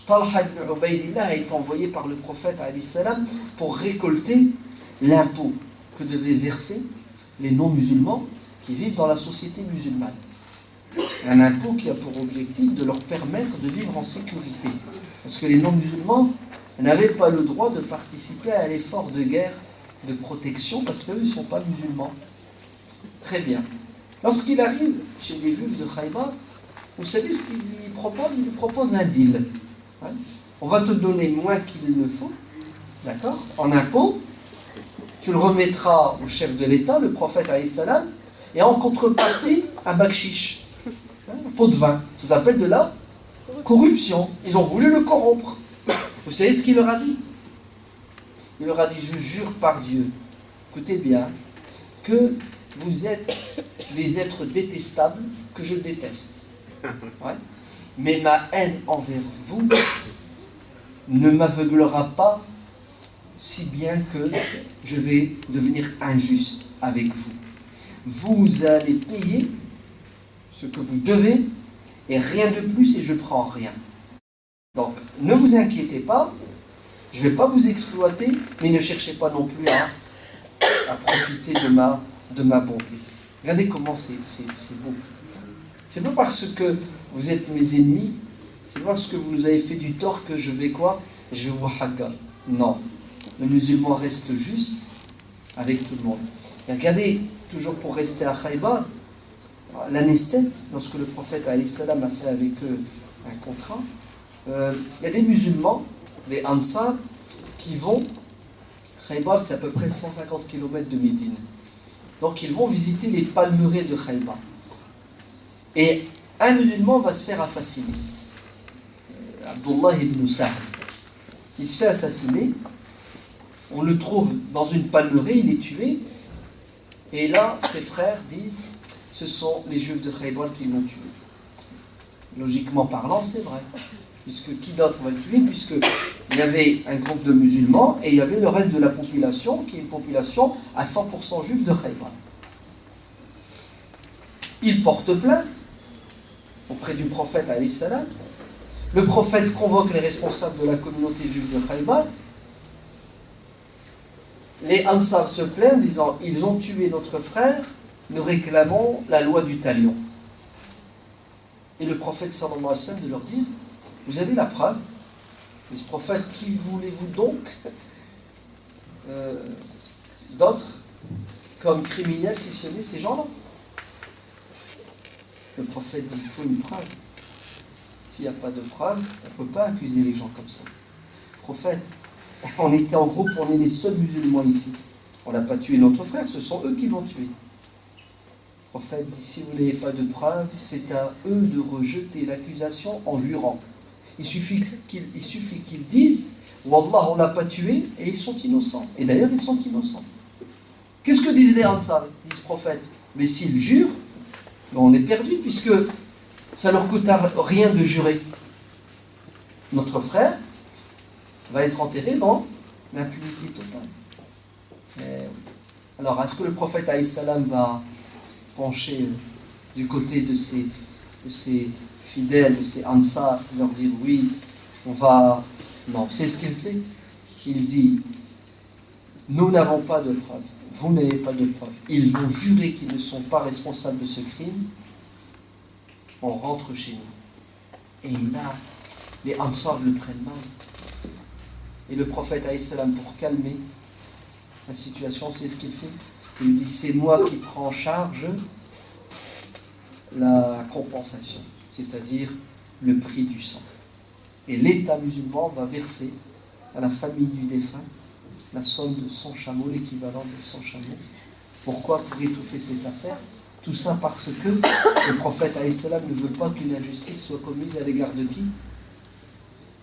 Talha ibn Ubaydillah a été envoyé par le prophète pour récolter l'impôt que devaient verser les non-musulmans qui vivent dans la société musulmane. Un impôt qui a pour objectif de leur permettre de vivre en sécurité. Parce que les non-musulmans n'avaient pas le droit de participer à l'effort de guerre de protection parce qu'eux ne sont pas musulmans. Très bien. Lorsqu'il arrive chez les juifs de Khaybar, vous savez ce qu'il lui propose? Il lui propose un deal. Ouais. On va te donner moins qu'il ne faut, d'accord, en impôt, tu le remettras au chef de l'État, le prophète alayhi salam, et en contrepartie, un bakshish, un pot de vin. Ça s'appelle de la corruption. Ils ont voulu le corrompre. Vous savez ce qu'il leur a dit? Il leur a dit, je jure par Dieu, écoutez bien, que vous êtes des êtres détestables que je déteste. Ouais. Mais ma haine envers vous ne m'aveuglera pas si bien que je vais devenir injuste avec vous. Vous allez payer ce que vous devez et rien de plus et je prends rien. Donc, ne vous inquiétez pas, je ne vais pas vous exploiter, mais ne cherchez pas non plus à profiter de ma bonté. Regardez comment c'est beau. C'est pas parce que vous êtes mes ennemis, c'est pas parce que vous nous avez fait du tort que je vais quoi? Je vais vous haka. Non. Le musulman reste juste avec tout le monde. Et regardez, toujours pour rester à Khaybar, l'année 7, lorsque le prophète alayhi salam a fait avec eux un contrat, il y a des musulmans, des Ansar, qui vont, Khaybar c'est à peu près 150 km de Médine. Donc ils vont visiter les palmeraies de Khaybar. Et un musulman va se faire assassiner. Abdullah ibn Sa'd. Il se fait assassiner. On le trouve dans une palmeraie, il est tué. Et là, ses frères disent, ce sont les Juifs de Khaybar qui l'ont tué. Logiquement parlant, c'est vrai. Puisque qui d'autre va le tuer? Puisqu'il y avait un groupe de musulmans et il y avait le reste de la population, qui est une population à 100% juive de Khaybar. Il porte plainte auprès du prophète alayhi salam. Le prophète convoque les responsables de la communauté juive de Khaybar. Les Ansar se plaignent, disant: ils ont tué notre frère, nous réclamons la loi du talion. Et le prophète sallallahu alayhi wa sallam de leur dire: vous avez la preuve? Et ce prophète, qui voulez-vous donc d'autres comme criminels si ce n'est ces gens-là? Le prophète dit: il faut une preuve. S'il n'y a pas de preuve, on ne peut pas accuser les gens comme ça. Prophète, on était en groupe, on est les seuls musulmans ici. On n'a pas tué notre frère, ce sont eux qui l'ont tué. Le prophète dit: si vous n'avez pas de preuve, c'est à eux de rejeter l'accusation en jurant. Il suffit qu'ils disent: Wallah, on ne l'a pas tué, et ils sont innocents. Et d'ailleurs, ils sont innocents. Qu'est-ce que disent les Ansar? Ils disent: prophète, mais s'ils jurent, on est perdu, puisque ça ne leur coûte rien de jurer. Notre frère va être enterré dans l'impunité totale. Alors, est-ce que le prophète alayhi salam va pencher du côté de ses fidèles, de ses ansar, leur dire: oui, on va... Non, c'est ce qu'il fait. Il dit: nous n'avons pas de preuves, vous n'avez pas de preuves. Ils vont jurer qu'ils ne sont pas responsables de ce crime. On rentre chez nous. Et là, les ansar le prennent mal. Et le prophète alayhi salam, pour calmer la situation, c'est ce qu'il fait. Il dit: c'est moi qui prends en charge la compensation, c'est-à-dire le prix du sang. Et l'État musulman va verser à la famille du défunt la somme de 100 chameaux, l'équivalent de 100 chameaux. Pourquoi? Pour étouffer cette affaire. Tout ça parce que le prophète alayhi salam ne veut pas qu'une injustice soit commise à l'égard de qui?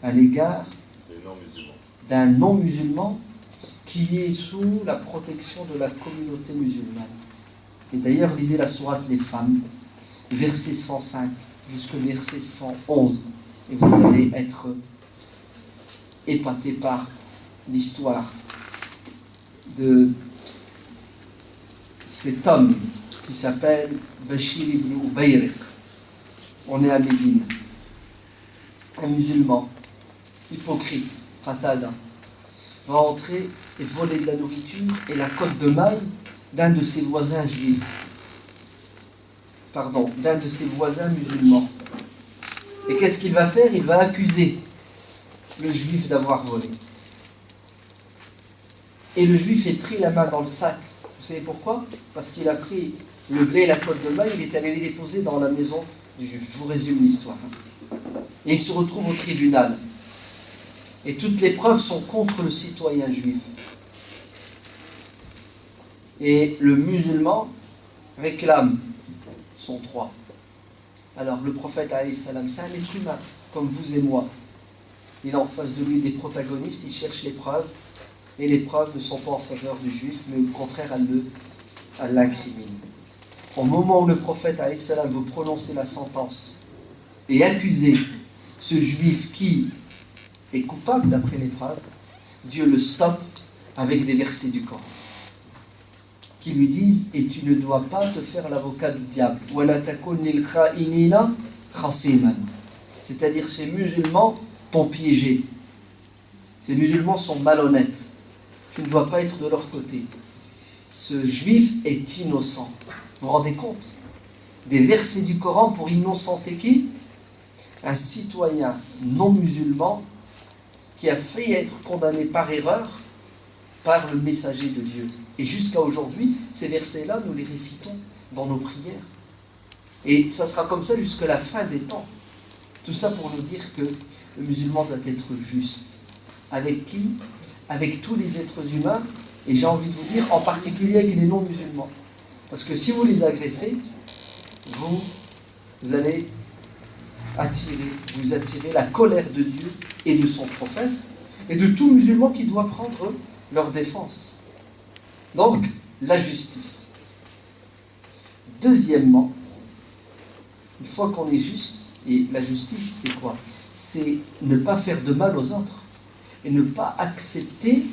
À l'égard d'un non-musulman qui est sous la protection de la communauté musulmane. Et d'ailleurs, lisez la sourate Les Femmes, verset 105 jusqu'au verset 111, et vous allez être épaté par l'histoire de cet homme qui s'appelle Bashir ibn Ubayriq. On est à Médine. Un musulman, hypocrite, Qatada, va entrer et voler de la nourriture et la cotte de maille d'un de ses voisins juifs. D'un de ses voisins musulmans. Et qu'est-ce qu'il va faire? Il va accuser le juif d'avoir volé. Et le juif est pris la main dans le sac. Vous savez pourquoi? Parce qu'il a pris le blé et la cotte de maille, il est allé les déposer dans la maison du juif. Je vous résume l'histoire. Et il se retrouve au tribunal. Et toutes les preuves sont contre le citoyen juif. Et le musulman réclame son droit. Alors le prophète alayhi salam, c'est un être humain, comme vous et moi. Il a en face de lui des protagonistes, il cherche les preuves, et les preuves ne sont pas en faveur du juif, mais au contraire, elles l'incriminent. Au moment où le prophète alayhi salam veut prononcer la sentence et accuser ce juif qui est coupable d'après les preuves, Dieu le stoppe avec des versets du Coran qui lui disent: et tu ne dois pas te faire l'avocat du diable. C'est-à-dire, ces musulmans t'ont piégé. Ces musulmans sont malhonnêtes. Tu ne dois pas être de leur côté. Ce juif est innocent. Vous vous rendez compte? Des versets du Coran pour innocenter qui? Un citoyen non musulman qui a failli être condamné par erreur par le messager de Dieu. Et jusqu'à aujourd'hui, ces versets-là, nous les récitons dans nos prières. Et ça sera comme ça jusqu'à la fin des temps. Tout ça pour nous dire que le musulman doit être juste. Avec qui? Avec tous les êtres humains, et j'ai envie de vous dire, en particulier avec les non-musulmans. Parce que si vous les agressez, vous allez attirer la colère de Dieu et de son prophète, et de tout musulman qui doit prendre leur défense. Donc, la justice. Deuxièmement, une fois qu'on est juste, et la justice c'est quoi? C'est ne pas faire de mal aux autres et ne pas accepter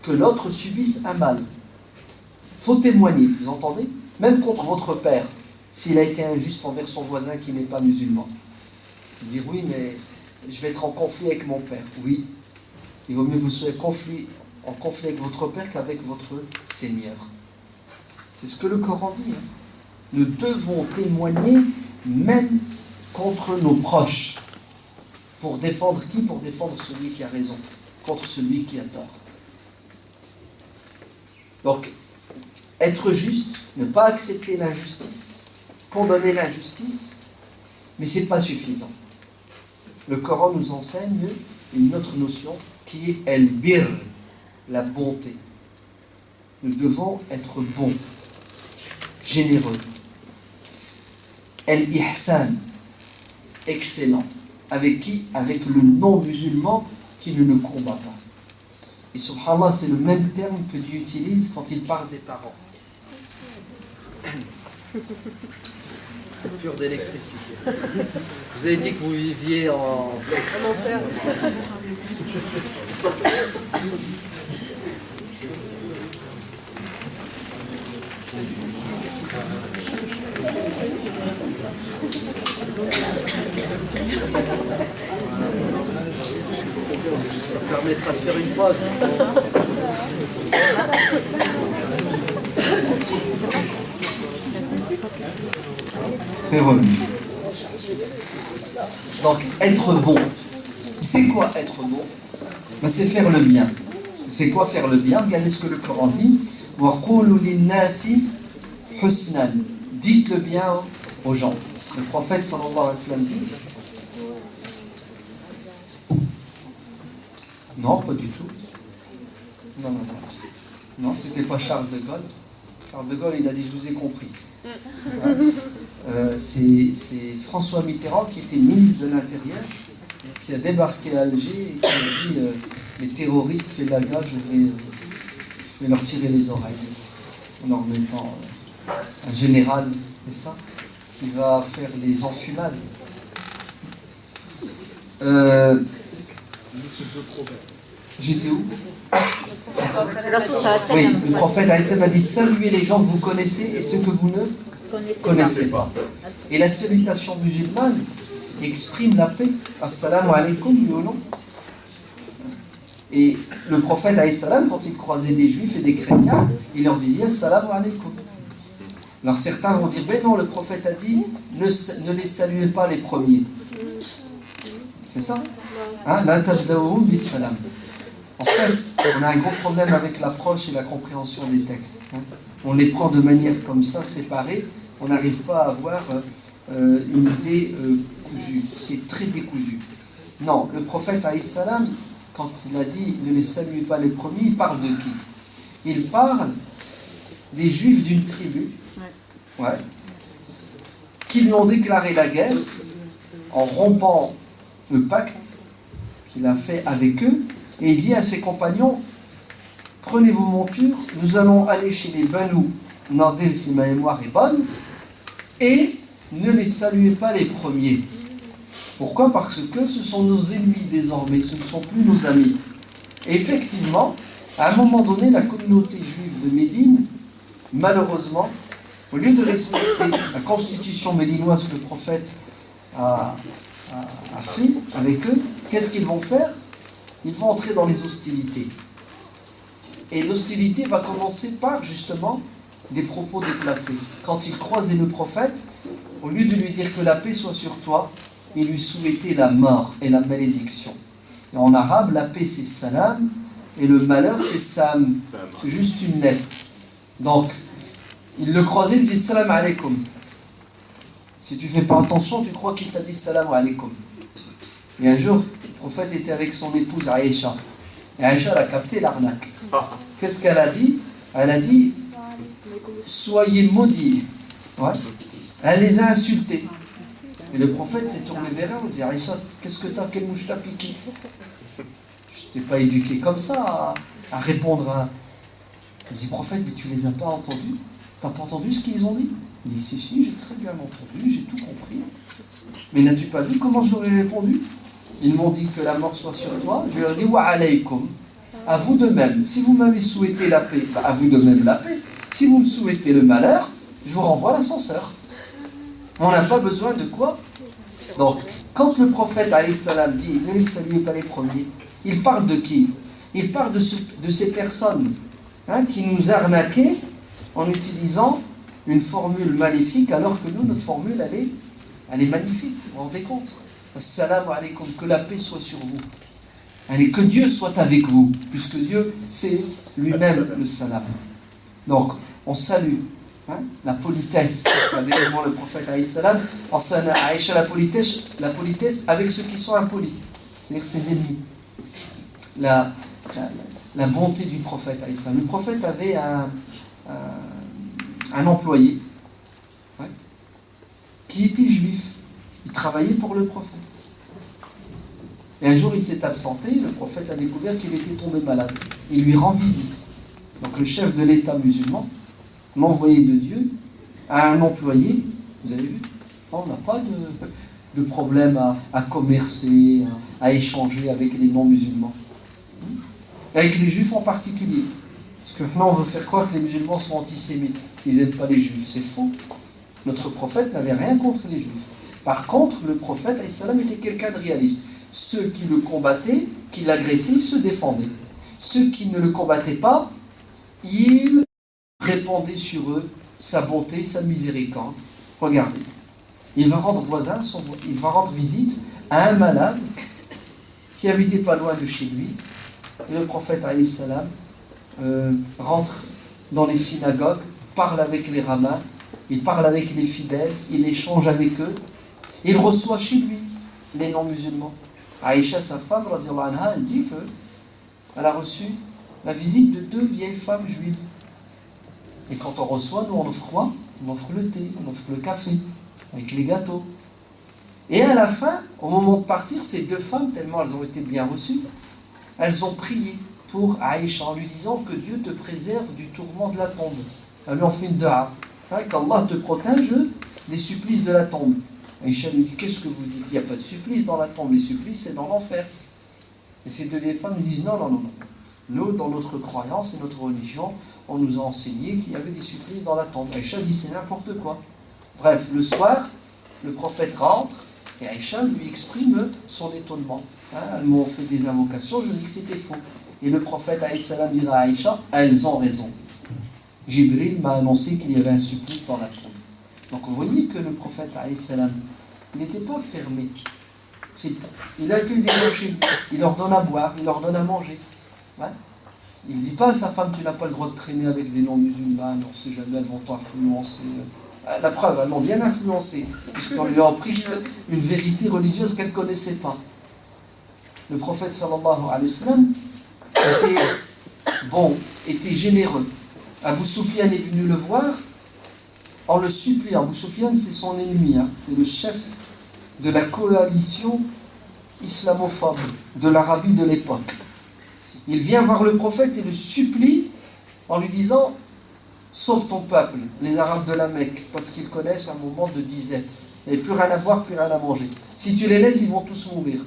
que l'autre subisse un mal. Il faut témoigner, vous entendez? Même contre votre père, s'il a été injuste envers son voisin qui n'est pas musulman. Dire oui, mais je vais être en conflit avec mon père. Oui, il vaut mieux que vous soyez en conflit avec votre père qu'avec votre Seigneur. C'est ce que le Coran dit. Nous devons témoigner même contre nos proches. Pour défendre qui? Pour défendre celui qui a raison, contre celui qui a tort. Donc, être juste, ne pas accepter l'injustice, condamner l'injustice, mais ce n'est pas suffisant. Le Coran nous enseigne une autre notion qui est el-bir, la bonté. Nous devons être bons, généreux. El-ihsan, excellent. Avec qui? Avec le non-musulman qui ne le combat pas. Et subhanallah, c'est le même terme que Dieu utilise quand il parle des parents. Coupure d'électricité. Vous avez dit que vous viviez en enfer. Ça permettra de faire une pause. C'est revenu. Donc, être bon. C'est quoi être bon? Ben, c'est faire le bien. C'est quoi faire le bien? Regardez ce que le Coran dit. وَقُولُوا لِلنَّاسِ حُسْنًا. Dites le bien aux gens. Le prophète sallallahu alayhi wa sallam dit. Non, pas du tout. Non. Non, c'était pas Charles de Gaulle. Charles de Gaulle, il a dit, je vous ai compris. C'est François Mitterrand qui était ministre de l'Intérieur, qui a débarqué à Alger et qui a dit les terroristes fait la gage, je vais leur tirer les oreilles en leur mettant un général, c'est ça, qui va faire les enfumades. J'étais où? Oui, le prophète a dit saluez les gens que vous connaissez et ceux que vous ne connaissez pas. Et la salutation musulmane exprime la paix. Assalamu alaikum, oui ou non? Et le prophète, quand il croisait des juifs et des chrétiens, il leur disait assalamu alaikum. Alors certains vont dire mais non, le prophète a dit ne les saluez pas les premiers. C'est ça? La tabda'uhum bis salam. En fait, on a un gros problème avec l'approche et la compréhension des textes. On les prend de manière comme ça, séparée. On n'arrive pas à avoir une idée cousue. C'est très décousu. Non, le prophète, salam, quand il a dit ne les saluez pas les premiers, il parle de qui? Il parle des juifs d'une tribu qui lui ont déclaré la guerre en rompant le pacte qu'il a fait avec eux. Et il dit à ses compagnons, prenez vos montures, nous allons aller chez les Banu Nadir, si ma mémoire est bonne, et ne les saluez pas les premiers. Pourquoi? Parce que ce sont nos ennemis désormais, ce ne sont plus nos amis. Et effectivement, à un moment donné, la communauté juive de Médine, malheureusement, au lieu de respecter la constitution médinoise que le prophète a fait avec eux, qu'est-ce qu'ils vont faire? Ils vont entrer dans les hostilités. Et l'hostilité va commencer par, justement, des propos déplacés. Quand il croisait le prophète, au lieu de lui dire que la paix soit sur toi, il lui souhaitait la mort et la malédiction. Et en arabe, la paix c'est salam, et le malheur c'est sam. C'est juste une lettre. Donc, il le croisait, il lui dit salam alaikum. Si tu ne fais pas attention, tu crois qu'il t'a dit salam alaikum. Et un jour, le prophète était avec son épouse Aïcha. Et Aïcha, elle a capté l'arnaque. Qu'est-ce qu'elle a dit? Elle a dit soyez maudits. Elle les a insultés. Et le prophète s'est tourné vers elle et dit Aïcha, qu'est-ce que t'as? Quelle mouche t'as piqué? Je t'ai pas éduqué comme ça à répondre à. Elle dit prophète, mais tu les as pas entendus? T'as pas entendu ce qu'ils ont dit? Il dit, si, j'ai très bien entendu, j'ai tout compris. Mais n'as-tu pas vu comment je leur ai répondu? Ils m'ont dit que la mort soit sur toi. Je leur ai dit, wa alaykum. À vous de même. Si vous m'avez souhaité la paix, à vous de même la paix. Si vous me souhaitez le malheur, je vous renvoie l'ascenseur. On n'a pas besoin de quoi? Donc, quand le prophète alayhi salam dit ne les saluez pas les premiers, il parle de qui? Il parle de ces personnes qui nous arnaquaient en utilisant une formule maléfique, alors que nous, notre formule, elle est magnifique. Vous vous rendez compte? Assalamu alaikum, que la paix soit sur vous. Allez, que Dieu soit avec vous, puisque Dieu, c'est lui-même le salam. Donc, on salue la politesse. Évidemment, le prophète alayhi salam enseigne à Aïcha la politesse avec ceux qui sont impolis, c'est-à-dire ses ennemis. La bonté du prophète alayhi salam. Le prophète avait un employé qui était juif. Il travaillait pour le prophète. Et un jour, il s'est absenté, le prophète a découvert qu'il était tombé malade. Il lui rend visite. Donc le chef de l'État musulman, l'envoyé de Dieu, a un employé, vous avez vu, on n'a pas de problème à commercer, à échanger avec les non-musulmans. Avec les juifs en particulier. Parce que maintenant, on veut faire croire que les musulmans sont antisémites. Ils n'aiment pas les juifs. C'est faux. Notre prophète n'avait rien contre les juifs. Par contre, le prophète, alayhi salam, était quelqu'un de réaliste. Ceux qui le combattaient, qui l'agressaient, ils se défendaient. Ceux qui ne le combattaient pas, il répandait sur eux sa bonté, sa miséricorde. Regardez, il va rendre visite à un malade qui habitait pas loin de chez lui. Et le prophète alayhi salam rentre dans les synagogues, parle avec les rabbins, il parle avec les fidèles, il échange avec eux, il reçoit chez lui les non-musulmans. Aïcha, sa femme, radiyallahu anha, elle dit qu'elle a reçu la visite de 2 vieilles femmes juives. Et quand on reçoit, nous on offre quoi? On offre le thé, on offre le café, avec les gâteaux. Et à la fin, au moment de partir, ces 2 femmes, tellement elles ont été bien reçues, elles ont prié pour Aïcha en lui disant que Dieu te préserve du tourment de la tombe. Elles lui ont fait une dua, qu'Allah te protège des supplices de la tombe. Aïcha lui dit, qu'est-ce que vous dites? Il n'y a pas de supplice dans la tombe, les supplices c'est dans l'enfer. Et ces 2 vieilles femmes lui disent, non. Nous, dans notre croyance et notre religion, on nous a enseigné qu'il y avait des supplices dans la tombe. Aïcha dit, c'est n'importe quoi. Bref, le soir, le prophète rentre et Aïcha lui exprime son étonnement. Elles m'ont fait des invocations, je dis que c'était faux. Et le prophète alayhi salam dit à Aïcha, elles ont raison. Jibril m'a annoncé qu'il y avait un supplice dans la tombe. Donc vous voyez que le prophète alayhi salam, il n'était pas fermé. Il accueille des gens chez lui, il leur donne à boire, il leur donne à manger. Il ne dit pas à sa femme, tu n'as pas le droit de traîner avec des non-musulmans, on ne sait jamais, elles vont t'influencer. La preuve, elles l'ont bien influencé, puisqu'on lui a appris une vérité religieuse qu'elle ne connaissait pas. Le prophète sallallahu alayhi wa sallam était généreux. Abu Sufyan est venu le voir en le suppliant. Abu Sufyan, c'est son ennemi, c'est le chef de la coalition islamophobe de l'Arabie de l'époque. Il vient voir le prophète et le supplie en lui disant, sauve ton peuple, les Arabes de la Mecque, parce qu'ils connaissent un moment de disette. Il n'y a plus rien à boire, plus rien à manger. Si tu les laisses, ils vont tous mourir.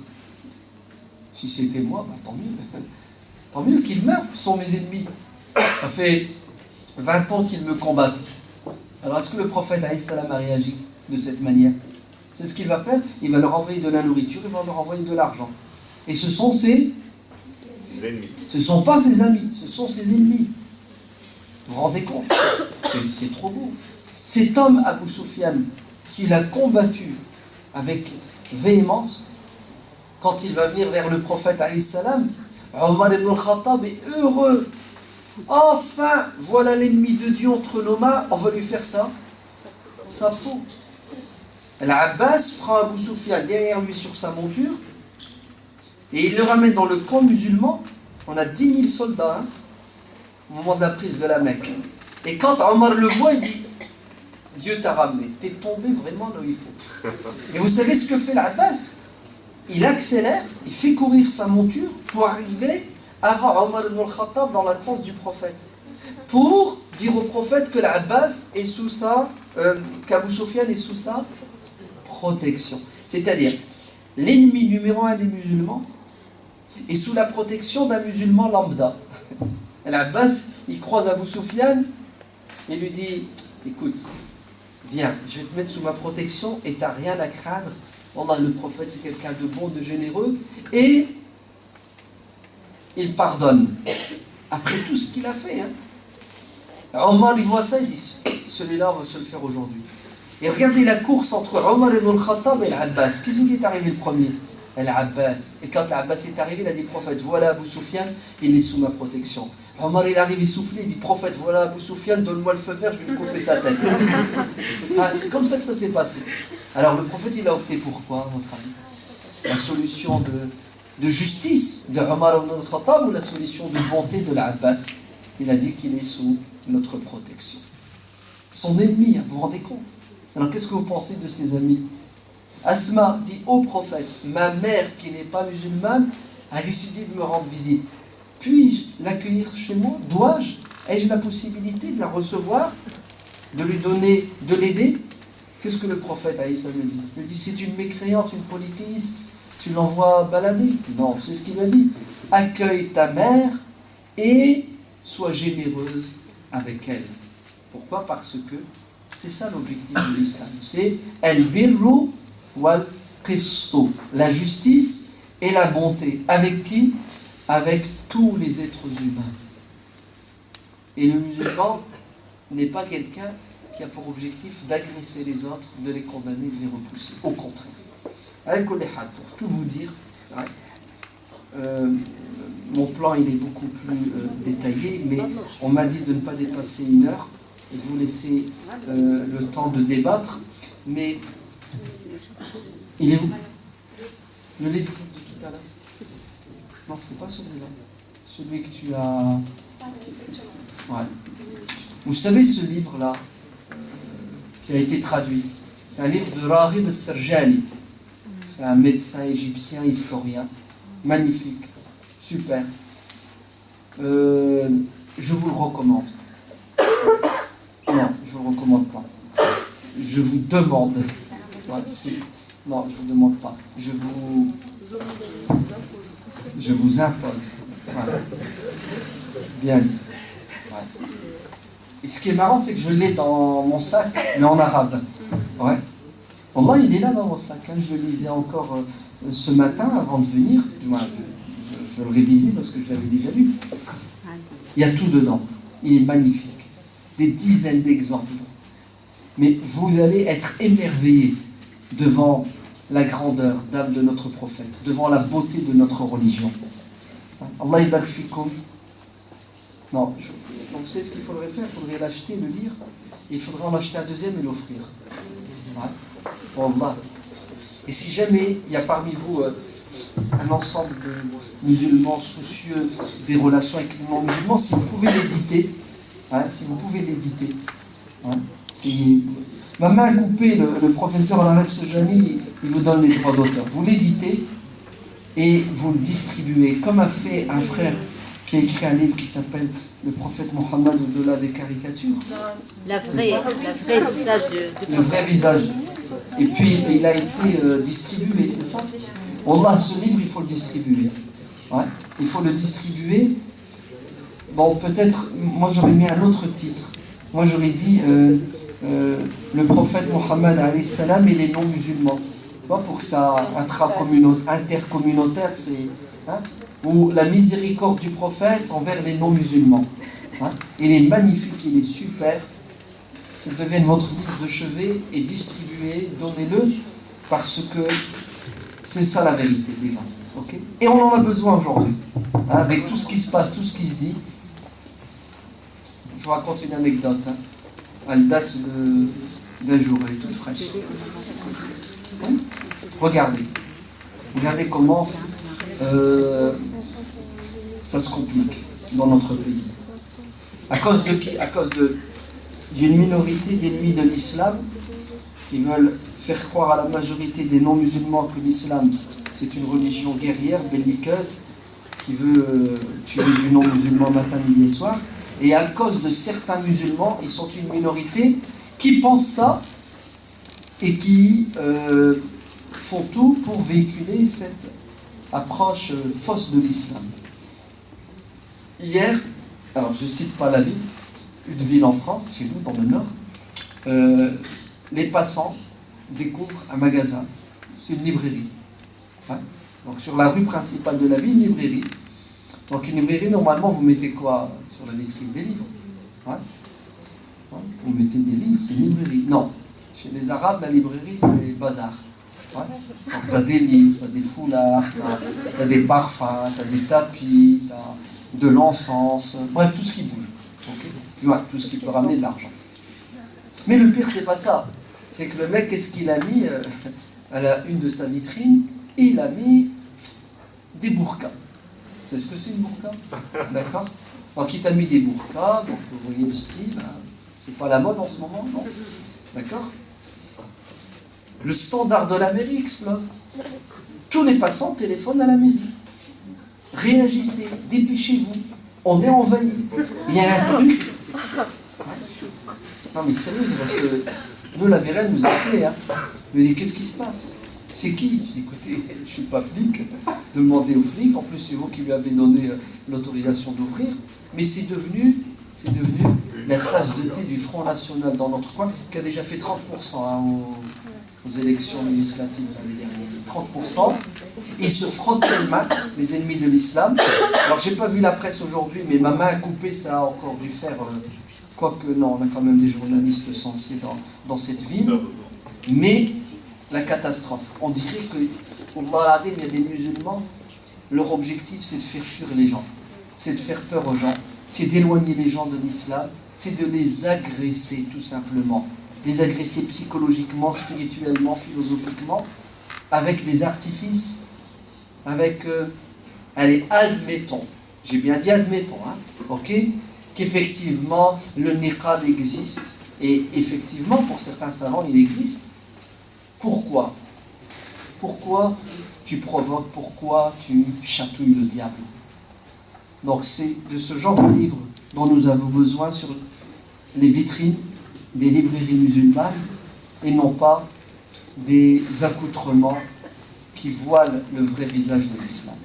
Si c'était moi, tant mieux. Tant mieux qu'ils meurent, ce sont mes ennemis. Ça fait 20 ans qu'ils me combattent. Alors est-ce que le prophète alayhi salam a réagi de cette manière? C'est ce qu'il va faire. Il va leur envoyer de la nourriture, il va leur envoyer de l'argent. Et ce sont ses ennemis. Ce ne sont pas ses amis, ce sont ses ennemis. Vous vous rendez compte? C'est trop beau. Cet homme, Abu Sufyan, qui l'a combattu avec véhémence, quand il va venir vers le prophète alayhi salam, Omar ibn al-Khattab est heureux. Enfin, voilà l'ennemi de Dieu entre nos mains, on va lui faire ça, sa peau. Al-Abbas prend Abu Sufyan derrière lui sur sa monture et il le ramène dans le camp musulman. On a 10 000 soldats au moment de la prise de la Mecque. Et quand Omar le voit, il dit, Dieu t'a ramené, t'es tombé vraiment là où il faut. Et vous savez ce que fait l'Abbas? Il accélère, il fait courir sa monture pour arriver avant Omar ibn al-Khattab dans la tente du prophète. Pour dire au prophète que l'Abbas est sous sa qu'Abou Sofiane est sous sa protection. C'est-à-dire, l'ennemi numéro un des musulmans est sous la protection d'un musulman lambda. Al-Abbas, il croise Abou Sofiane et lui dit, écoute, viens, je vais te mettre sous ma protection et tu n'as rien à craindre. Wallah, le prophète, c'est quelqu'un de bon, de généreux, et il pardonne. Après tout ce qu'il a fait. Omar, il voit ça, il dit, celui-là, on va se le faire aujourd'hui. Et regardez la course entre Omar ibn al-Khattab et l'Abbas. Qui c'est qui est arrivé le premier? L'Abbas. Et quand l'Abbas est arrivé, il a dit, prophète, voilà Abou Sofiane, il est sous ma protection. Omar, il arrive essoufflé, il dit, prophète, voilà Abou Sofiane, donne-moi le feu vert, je vais lui couper sa tête. C'est comme ça que ça s'est passé. Alors le prophète, il a opté pour quoi, à votre avis? La solution de justice de Omar ibn al-Khattab ou la solution de bonté de l'Abbas? Il a dit qu'il est sous notre protection. Son ennemi, vous vous rendez compte? Alors qu'est-ce que vous pensez de ses amis? Asma dit au prophète, ma mère qui n'est pas musulmane a décidé de me rendre visite. Puis-je l'accueillir chez moi? Dois-je? Ai-je la possibilité de la recevoir? De lui donner, de l'aider? Qu'est-ce que le prophète Aïssa me dit? Il dit, c'est une mécréante, une polythéiste, tu l'envoies balader? Non, c'est ce qu'il m'a dit. Accueille ta mère et sois généreuse avec elle. Pourquoi? Parce que c'est ça l'objectif de l'islam. C'est el-birru wal-qistu, la justice et la bonté. Avec qui? Avec tous les êtres humains. Et le musulman n'est pas quelqu'un qui a pour objectif d'agresser les autres, de les condamner, de les repousser. Au contraire. Pour tout vous dire, mon plan il est beaucoup plus détaillé, mais on m'a dit de ne pas dépasser 1 heure et de vous laisser le temps de débattre. Mais il est où? Le livre de tout à l'heure? Non, c'est pas celui-là. Celui que tu as... Ouais. Vous savez ce livre-là qui a été traduit? C'est un livre de Raghib al-Sarjali. C'est un médecin égyptien, historien. Magnifique. Super. Je vous le recommande. Non, je ne vous le recommande pas. Je vous demande. Ouais, non, je ne vous demande pas. Je vous impose. Voilà. Bien dit. Ouais. Et ce qui est marrant, c'est que je l'ai dans mon sac, mais en arabe. Ouais. Allah, il est là dans mon sac. Hein. Je le lisais encore ce matin avant de venir. Je le révisais parce que je l'avais déjà lu. Il y a tout dedans. Il est magnifique. Des dizaines d'exemples. Mais vous allez être émerveillés devant la grandeur d'âme de notre prophète, devant la beauté de notre religion. Allah ibal fikum. Non, vous savez ce qu'il faudrait faire? Il faudrait l'acheter, le lire, et il faudrait en acheter un deuxième et l'offrir. Ouais. Pour Allah. Et si jamais il y a parmi vous un ensemble de musulmans soucieux des relations avec les non-musulmans, si vous pouvez l'éditer, si vous pouvez l'éditer. Ma main coupée, le professeur Al-Aref Sejani, il vous donne les droits d'auteur. Vous l'éditez et vous le distribuez, comme a fait un frère qui a écrit un livre qui s'appelle Le prophète Mohammed au-delà des caricatures. Le vrai visage de le vrai visage. Et puis il a été distribué, c'est ça? Allah, ce livre, il faut le distribuer. Ouais. Il faut le distribuer. Bon, peut-être, moi j'aurais mis un autre titre. Moi j'aurais dit le prophète Mohammed alayhi salam et les non-musulmans. Pour que ça intercommunautaire, c'est... ou la miséricorde du prophète envers les non-musulmans. Il est magnifique, il est super. Qu'il devienne votre livre de chevet et distribuez, donnez-le, parce que c'est ça la vérité, les gens. Okay? Et on en a besoin aujourd'hui. Avec tout ce qui se passe, tout ce qui se dit. Je vous raconte une anecdote. Elle date d'un jour, elle est toute fraîche. Regardez. Regardez comment ça se complique dans notre pays. À cause de qui? À cause d'une minorité d'ennemis de l'islam qui veulent faire croire à la majorité des non-musulmans que l'islam c'est une religion guerrière, belliqueuse, qui veut tuer du non-musulman matin, midi et soir. Et à cause de certains musulmans, ils sont une minorité qui pensent ça et qui font tout pour véhiculer cette approche fausse de l'islam. Hier, alors je ne cite pas la ville, une ville en France, chez nous, dans le Nord, les passants découvrent un magasin, c'est une librairie. Hein, donc sur la rue principale de la ville, une librairie. Donc une librairie, normalement, vous mettez quoi sur la vitrine? Des livres. Hein, vous mettez des livres, c'est une librairie. Non, chez les Arabes, la librairie, c'est bazar. Ouais. Donc tu as des livres, tu as des foulards, tu as des parfums, tu as des tapis, tu as de l'encens, bref, tout ce qui bouge. Okay, ouais, tout ce qui peut ramener de l'argent. Mais le pire, c'est pas ça. C'est que le mec, qu'est-ce qu'il a mis à la une de sa vitrine? Il a mis des burkas. C'est ce que c'est une burqa? D'accord? Donc il t'a mis des burkas, donc vous voyez le style, hein. C'est pas la mode en ce moment, non? D'accord? Le standard de la mairie explose. Tous les passants téléphonent à la mairie. Réagissez, dépêchez-vous. On est envahi. Il y a un truc. Non mais sérieux, parce que nous, la mairie nous a appelés. Hein. Nous dit qu'est-ce qui se passe? C'est qui? Je dis écoutez, je ne suis pas flic. Demandez aux flics. En plus, c'est vous qui lui avez donné l'autorisation d'ouvrir. Mais c'est devenu la tasse de thé du Front National dans notre coin, qui a déjà fait 30% hein, aux élections législatives l'année dernière. 30%. Ils se frottent les mains, les ennemis de l'islam. Alors, j'ai pas vu la presse aujourd'hui, mais ma main coupée, ça a encore dû faire... quoique, non, on a quand même des journalistes censés dans cette ville. Mais la catastrophe. On dirait que, Allah, il y a des musulmans, leur objectif, c'est de faire fuir les gens. C'est de faire peur aux gens. C'est d'éloigner les gens de l'islam. C'est de les agresser, tout simplement. Les agresser psychologiquement, spirituellement, philosophiquement, avec des artifices, avec, allez, admettons, j'ai bien dit admettons, hein, ok, qu'effectivement le niqab existe, et effectivement pour certains savants il existe. Pourquoi? Pourquoi tu provoques, pourquoi tu chatouilles le diable? Donc c'est de ce genre de livre dont nous avons besoin sur les vitrines des librairies musulmanes, et non pas des accoutrements qui voilent le vrai visage de l'islam.